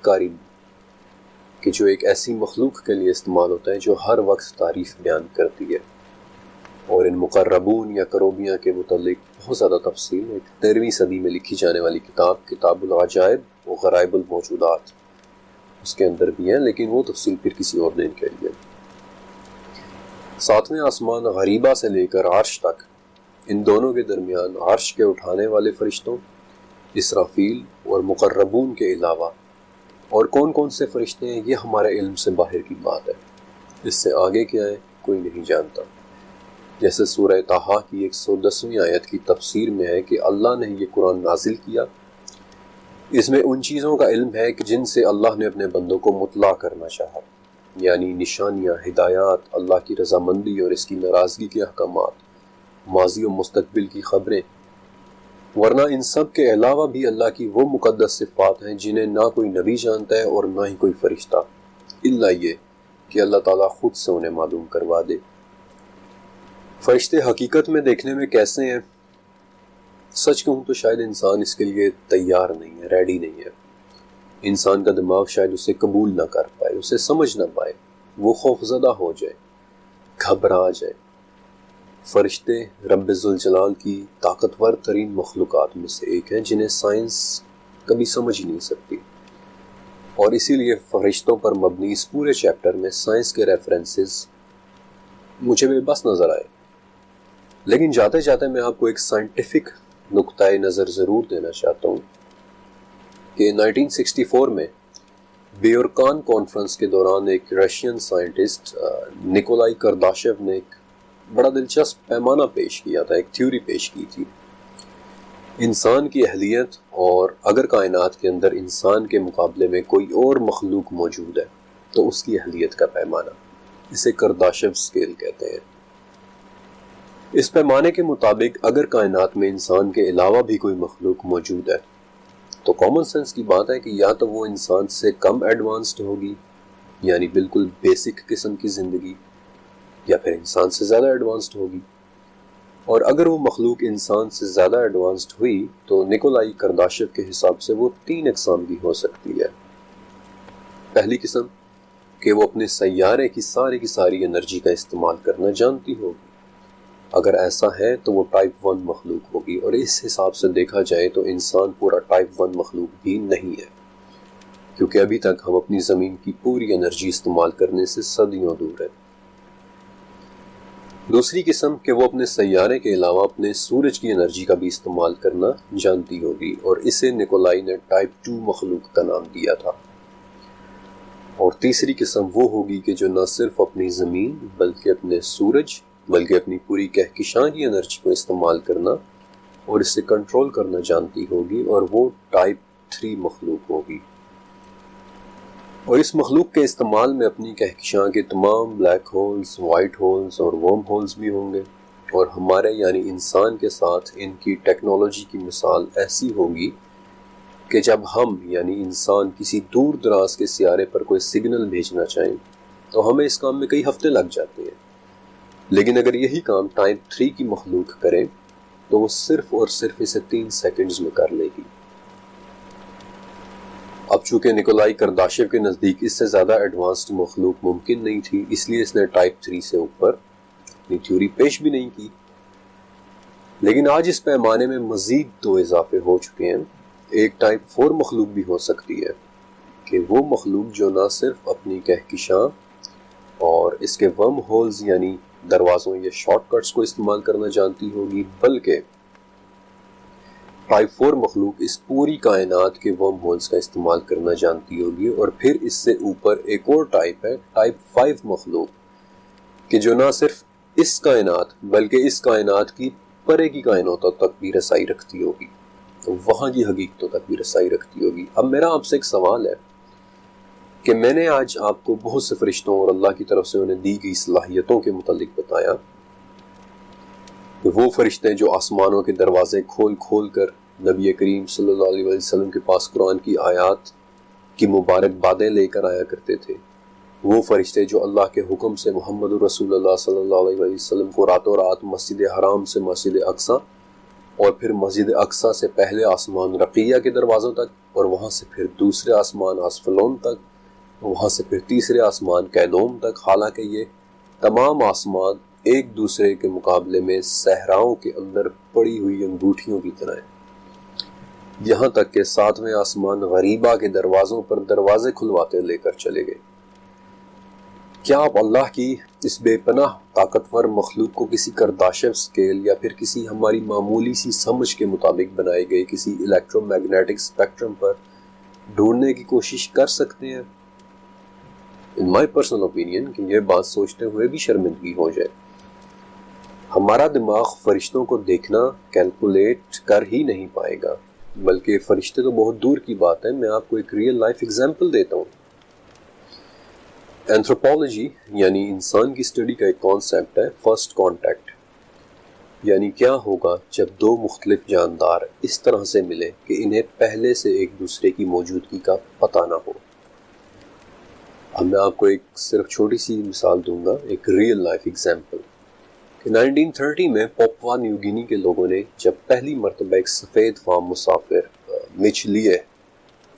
کاریم، کہ جو ایک ایسی مخلوق کے لیے استعمال ہوتا ہے جو ہر وقت تعریف بیان کرتی ہے۔ اور ان مقربون یا کروبیاں کے متعلق بہت زیادہ تفصیل ایک 13ویں صدی میں لکھی جانے والی کتاب العجائب و غرائب الموجودات اس کے اندر بھی ہیں، لیکن وہ تفصیل پھر کسی اور دن کے لیے۔ 7ویں آسمان غریبہ سے لے کر عرش تک، ان دونوں کے درمیان عرش کے اٹھانے والے فرشتوں، اسرافیل اور مقربون کے علاوہ اور کون کون سے فرشتے ہیں یہ ہمارے علم سے باہر کی بات ہے، اس سے آگے کیا ہے کوئی نہیں جانتا۔ جیسے سورہ طٰہٰ کی 110ویں آیت کی تفسیر میں ہے کہ اللہ نے یہ قرآن نازل کیا، اس میں ان چیزوں کا علم ہے کہ جن سے اللہ نے اپنے بندوں کو مطلع کرنا چاہا، یعنی نشانیاں، ہدایات، اللہ کی رضامندی اور اس کی ناراضگی کے احکامات، ماضی و مستقبل کی خبریں، ورنہ ان سب کے علاوہ بھی اللہ کی وہ مقدس صفات ہیں جنہیں نہ کوئی نبی جانتا ہے اور نہ ہی کوئی فرشتہ، الا یہ کہ اللہ تعالیٰ خود سے انہیں معلوم کروا دے۔ فرشتے حقیقت میں دیکھنے میں کیسے ہیں؟ سچ کہوں تو شاید انسان اس کے لیے تیار نہیں ہے، ریڈی نہیں ہے۔ انسان کا دماغ شاید اسے قبول نہ کر پائے، اسے سمجھ نہ پائے، وہ خوفزدہ ہو جائے، گھبرا جائے۔ فرشتے رب ذوالجلال کی طاقتور ترین مخلوقات میں سے ایک ہیں جنہیں سائنس کبھی سمجھ ہی نہیں سکتی، اور اسی لیے فرشتوں پر مبنی اس پورے چیپٹر میں سائنس کے ریفرنسز مجھے بے بس نظر آئے۔ لیکن جاتے جاتے میں آپ کو ایک سائنٹیفک نقطۂ نظر ضرور دینا چاہتا ہوں کہ 1964 میں بیورکان کانفرنس کے دوران ایک رشین سائنٹسٹ نکولائی کرداشیو نے ایک بڑا دلچسپ پیمانہ پیش کیا تھا، ایک تھیوری پیش کی تھی، انسان کی اہلیت اور اگر کائنات کے اندر انسان کے مقابلے میں کوئی اور مخلوق موجود ہے تو اس کی اہلیت کا پیمانہ، اسے کرداشیو اسکیل کہتے ہیں۔ اس پیمانے کے مطابق اگر کائنات میں انسان کے علاوہ بھی کوئی مخلوق موجود ہے تو کامن سینس کی بات ہے کہ یا تو وہ انسان سے کم ایڈوانسڈ ہوگی، یعنی بالکل بیسک قسم کی زندگی، یا پھر انسان سے زیادہ ایڈوانسڈ ہوگی۔ اور اگر وہ مخلوق انسان سے زیادہ ایڈوانسڈ ہوئی تو نکولائی کرداشیو کے حساب سے وہ 3 اقسام کی ہو سکتی ہے۔ پہلی قسم کہ وہ اپنے سیارے کی ساری انرجی کا استعمال کرنا جانتی ہوگی، اگر ایسا ہے تو وہ ٹائپ 1 مخلوق ہوگی، اور اس حساب سے دیکھا جائے تو انسان پورا ٹائپ 1 مخلوق بھی نہیں ہے، کیونکہ ابھی تک ہم اپنی زمین کی پوری انرجی استعمال کرنے سے صدیوں دور ہیں۔ دوسری قسم کہ وہ اپنے سیارے کے علاوہ اپنے سورج کی انرجی کا بھی استعمال کرنا جانتی ہوگی، اور اسے نکولائی نے ٹائپ 2 مخلوق کا نام دیا تھا۔ اور تیسری قسم وہ ہوگی کہ جو نہ صرف اپنی زمین بلکہ اپنے سورج بلکہ اپنی پوری کہکشاں کی انرجی کو استعمال کرنا اور اسے کنٹرول کرنا جانتی ہوگی، اور وہ ٹائپ 3 مخلوق ہوگی۔ اور اس مخلوق کے استعمال میں اپنی کہکشاں کے تمام بلیک ہولز، وائٹ ہولز اور ورم ہولز بھی ہوں گے، اور ہمارے یعنی انسان کے ساتھ ان کی ٹیکنالوجی کی مثال ایسی ہوگی کہ جب ہم یعنی انسان کسی دور دراز کے سیارے پر کوئی سگنل بھیجنا چاہیں تو ہمیں اس کام میں کئی ہفتے لگ جاتے ہیں، لیکن اگر یہی کام ٹائپ 3 کی مخلوق کرے تو وہ صرف اور صرف اسے 3 سیکنڈز میں کر لے گی۔ اب چونکہ نکولائی کرداشیو کے نزدیک اس سے زیادہ ایڈوانسڈ مخلوق ممکن نہیں تھی، اس لیے اس نے ٹائپ 3 سے اوپر اپنی تھیوری پیش بھی نہیں کی، لیکن آج اس پیمانے میں مزید 2 اضافے ہو چکے ہیں۔ ایک ٹائپ 4 مخلوق بھی ہو سکتی ہے کہ وہ مخلوق جو نہ صرف اپنی کہکشاں اور اس کے ورم ہولز یعنی دروازوں یا شارٹ کٹس کو استعمال کرنا جانتی ہوگی، بلکہ ٹائپ 4 مخلوق اس پوری کائنات کے ورم ہولز کا استعمال کرنا جانتی ہوگی۔ اور پھر اس سے اوپر ایک اور ٹائپ ہے، ٹائپ 5 مخلوق، کہ جو نہ صرف اس کائنات بلکہ اس کائنات کی پرے کی کائناتوں تک بھی رسائی رکھتی ہوگی، وہاں کی حقیقتوں تک بھی رسائی رکھتی ہوگی۔ اب میرا آپ سے ایک سوال ہے کہ میں نے آج آپ کو بہت سے فرشتوں اور اللہ کی طرف سے انہیں دی گئی صلاحیتوں کے متعلق بتایا، وہ فرشتے جو آسمانوں کے دروازے کھول کھول کر نبی کریم صلی اللہ علیہ وسلم کے پاس قرآن کی آیات کی مبارک باتیں لے کر آیا کرتے تھے، وہ فرشتے جو اللہ کے حکم سے محمد رسول اللہ صلی اللہ علیہ وسلم کو راتوں رات مسجد حرام سے مسجد اقصی اور پھر مسجد اقصی سے پہلے آسمان رقیہ کے دروازوں تک، اور وہاں سے پھر دوسرے آسمان آسفلون تک، وہاں سے پھر تیسرے آسمان کیدوم تک، حالانکہ یہ تمام آسمان ایک دوسرے کے مقابلے میں صحراؤں کے اندر پڑی ہوئی انگوٹھیوں کی طرح ہیں، یہاں تک کہ 7ویں آسمان غریبہ کے دروازوں پر دروازے کھلواتے لے کر چلے گئے۔ کیا آپ اللہ کی اس بے پناہ طاقتور مخلوق کو کسی کرداشیو اسکیل یا پھر کسی ہماری معمولی سی سمجھ کے مطابق بنائے گئے کسی الیکٹرو میگنیٹک اسپیکٹرم پر ڈھونڈنے کی کوشش کر سکتے ہیں؟ ان مائی پرسنل اوپینین کہ یہ بات سوچتے ہوئے بھی شرمندگی ہو جائے۔ ہمارا دماغ فرشتوں کو دیکھنا کیلکولیٹ کر ہی نہیں پائے گا، بلکہ فرشتے تو بہت دور کی بات ہے۔ میں آپ کو ایک ریئل لائف ایگزامپل دیتا ہوں۔ اینتھروپولوجی یعنی انسان کی اسٹڈی کا ایک کانسیپٹ ہے فرسٹ کانٹیکٹ، یعنی کیا ہوگا جب 2 مختلف جاندار اس طرح سے ملے کہ انہیں پہلے سے ایک دوسرے کی موجودگی کا پتہ نہ ہو۔ اب میں آپ کو ایک صرف چھوٹی سی مثال دوں گا، ایک ریئل لائف ایگزامپل، کہ 1930 میں پاپوا نیو گینی کے لوگوں نے جب پہلی مرتبہ ایک سفید فام مسافر مچ لیے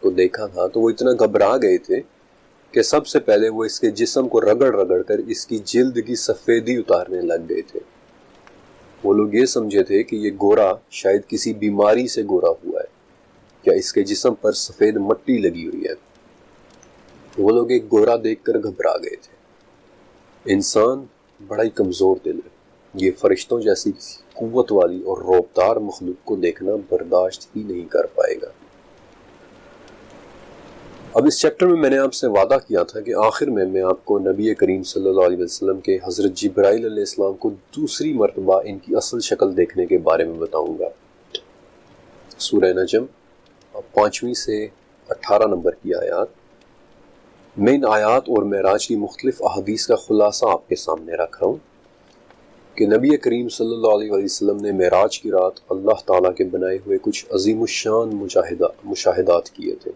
کو دیکھا تھا تو وہ اتنا گھبرا گئے تھے کہ سب سے پہلے وہ اس کے جسم کو رگڑ رگڑ کر اس کی جلد کی سفیدی اتارنے لگ گئے تھے۔ وہ لوگ یہ سمجھے تھے کہ یہ گورا شاید کسی بیماری سے گورا ہوا ہے یا اس کے جسم پر سفید مٹی لگی ہوئی ہے۔ وہ لوگ ایک گورا دیکھ کر گھبرا گئے تھے۔ انسان بڑا ہی کمزور دل ہے، یہ فرشتوں جیسی قوت والی اور رعبدار مخلوق کو دیکھنا برداشت ہی نہیں کر پائے گا۔ اب اس چیپٹر میں نے آپ سے وعدہ کیا تھا کہ آخر میں آپ کو نبی کریم صلی اللہ علیہ وسلم کے حضرت جبرائیل علیہ السلام کو دوسری مرتبہ ان کی اصل شکل دیکھنے کے بارے میں بتاؤں گا۔ سورہ نجم 5 سے 18 نمبر کی آیات میں ان آیات اور معراج کی مختلف احادیث کا خلاصہ آپ کے سامنے رکھ رہا ہوں کہ نبی کریم صلی اللہ علیہ وسلم نے معراج کی رات اللہ تعالیٰ کے بنائے ہوئے کچھ عظیم الشان مشاہدات کیے تھے۔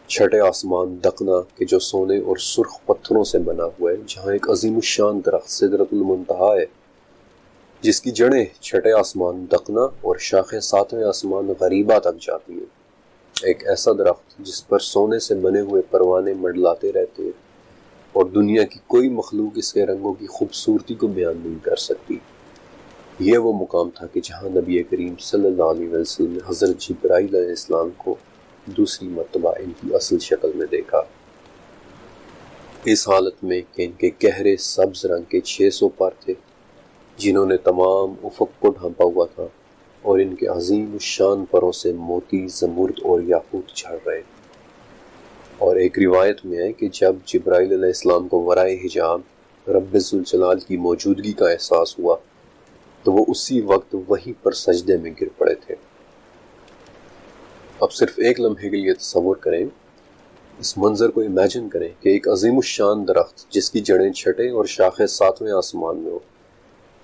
چھٹے آسمان دقنا کہ جو سونے اور سرخ پتھروں سے بنا ہوا ہے، جہاں ایک عظیم الشان درخت سدرۃ المنتہا ہے جس کی جڑیں چھٹے آسمان دقنا اور شاخیں 7ویں آسمان غریبہ تک جاتی ہیں۔ ایک ایسا درخت جس پر سونے سے بنے ہوئے پروانے منڈلاتے رہتے ہیں اور دنیا کی کوئی مخلوق اس کے رنگوں کی خوبصورتی کو بیان نہیں کر سکتی۔ یہ وہ مقام تھا کہ جہاں نبی کریم صلی اللہ علیہ وسلم نے حضرت جبرائیل علیہ السلام کو دوسری مرتبہ ان کی اصل شکل میں دیکھا، اس حالت میں کہ ان کے گہرے سبز رنگ کے 600 پر تھے جنہوں نے تمام افق کو ڈھانپا ہوا تھا اور ان کے عظیم الشان پروں سے موتی، زمرد اور یاقوت جھڑ رہے۔ اور ایک روایت میں ہے کہ جب جبرائیل علیہ السلام کو ورائے حجاب رب ذوالجلال کی موجودگی کا احساس ہوا تو وہ اسی وقت وہیں پر سجدے میں گر پڑے تھے۔ اب صرف ایک لمحے کے لیے تصور کریں، اس منظر کو امیجن کریں کہ ایک عظیم الشان درخت جس کی جڑیں چھٹے اور شاخیں ساتویں آسمان میں ہو،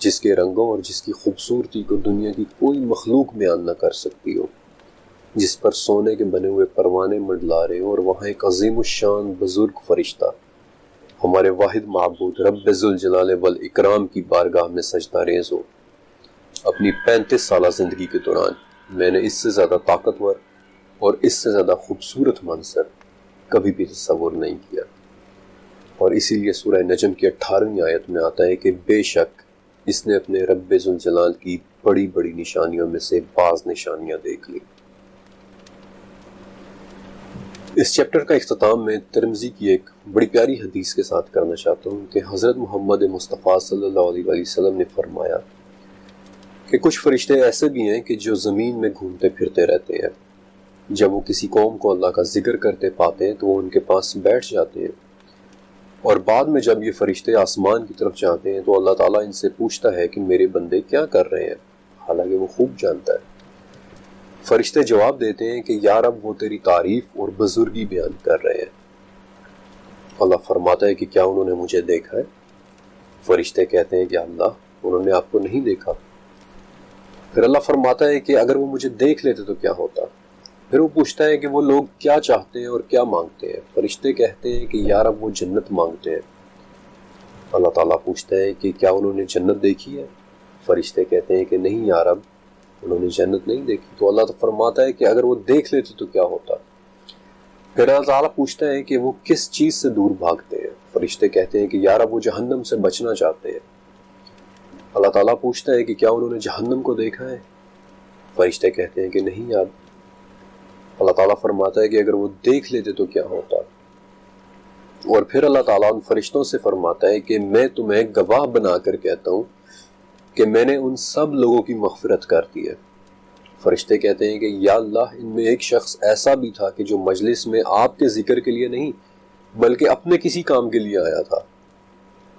جس کے رنگوں اور جس کی خوبصورتی کو دنیا کی کوئی مخلوق بیان نہ کر سکتی ہو، جس پر سونے کے بنے ہوئے پروانے منڈلا رہے ہو، اور وہاں ایک عظیم الشان بزرگ فرشتہ ہمارے واحد معبود رب ذوالجلال والاکرام کی بارگاہ میں سجدہ ریز ہو۔ اپنی 35 سالہ زندگی کے دوران میں نے اس سے زیادہ طاقتور اور اس سے زیادہ خوبصورت منظر کبھی بھی تصور نہیں کیا۔ اور اسی لیے سورہ نجم کی 18ویں آیت میں آتا ہے کہ بے شک اس نے اپنے رب ذوالجلال کی بڑی بڑی نشانیوں میں سے بعض نشانیاں دیکھ لی۔ اس چیپٹر کا اختتام میں ترمذی کی ایک بڑی پیاری حدیث کے ساتھ کرنا چاہتا ہوں کہ حضرت محمد مصطفیٰ صلی اللہ علیہ وسلم نے فرمایا کہ کچھ فرشتے ایسے بھی ہیں کہ جو زمین میں گھومتے پھرتے رہتے ہیں، جب وہ کسی قوم کو اللہ کا ذکر کرتے پاتے ہیں تو وہ ان کے پاس بیٹھ جاتے ہیں، اور بعد میں جب یہ فرشتے آسمان کی طرف جاتے ہیں تو اللہ تعالیٰ ان سے پوچھتا ہے کہ میرے بندے کیا کر رہے ہیں، حالانکہ وہ خوب جانتا ہے۔ فرشتے جواب دیتے ہیں کہ یا رب وہ تیری تعریف اور بزرگی بیان کر رہے ہیں۔ اللہ فرماتا ہے کہ کیا انہوں نے مجھے دیکھا ہے؟ فرشتے کہتے ہیں کہ اللہ انہوں نے آپ کو نہیں دیکھا۔ پھر اللہ فرماتا ہے کہ اگر وہ مجھے دیکھ لیتے تو کیا ہوتا؟ پھر وہ پوچھتا ہے کہ وہ لوگ کیا چاہتے ہیں اور کیا مانگتے ہیں؟ فرشتے کہتے ہیں کہ یا رب وہ جنت مانگتے ہیں۔ اللہ تعالیٰ پوچھتا ہے کہ کیا انہوں نے جنت دیکھی ہے؟ فرشتے کہتے ہیں کہ نہیں یا رب انہوں نے جنت نہیں دیکھی۔ تو اللہ فرماتا ہے کہ اگر وہ دیکھ لیتے تو کیا ہوتا؟ پھر اللہ تعالیٰ پوچھتا ہے کہ وہ کس چیز سے دور بھاگتے ہیں؟ فرشتے کہتے ہیں کہ یا رب وہ جہنم سے بچنا چاہتے ہیں۔ اللہ تعالیٰ پوچھتا ہے کہ کیا انہوں نے جہنم کو دیکھا ہے؟ فرشتے کہتے ہیں کہ نہیں یا رب۔ اللہ تعالیٰ فرماتا ہے کہ اگر وہ دیکھ لیتے تو کیا ہوتا؟ اور پھر اللہ تعالیٰ ان فرشتوں سے فرماتا ہے کہ میں تمہیں گواہ بنا کر کہتا ہوں کہ میں نے ان سب لوگوں کی مغفرت کر دی ہے۔ فرشتے کہتے ہیں کہ یا اللہ ان میں ایک شخص ایسا بھی تھا کہ جو مجلس میں آپ کے ذکر کے لیے نہیں بلکہ اپنے کسی کام کے لیے آیا تھا۔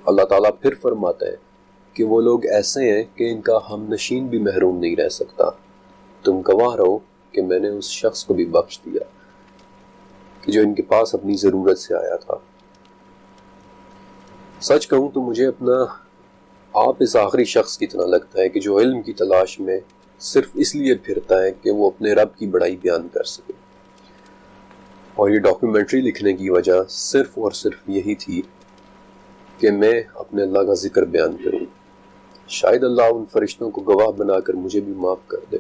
اللہ تعالیٰ پھر فرماتا ہے کہ وہ لوگ ایسے ہیں کہ ان کا ہم نشین بھی محروم نہیں رہ سکتا، تم گواہ رہو کہ میں نے اس شخص کو بھی بخش دیا کہ جو ان کے پاس اپنی ضرورت سے آیا تھا۔ سچ کہوں تو مجھے اپنا آپ اس آخری شخص کی طرح لگتا ہے کہ جو علم کی تلاش میں صرف اس لیے پھرتا ہے کہ وہ اپنے رب کی بڑائی بیان کر سکے، اور یہ ڈاکیومنٹری لکھنے کی وجہ صرف اور صرف یہی تھی کہ میں اپنے اللہ کا ذکر بیان کروں۔ شاید اللہ ان فرشتوں کو گواہ بنا کر مجھے بھی معاف کر دے۔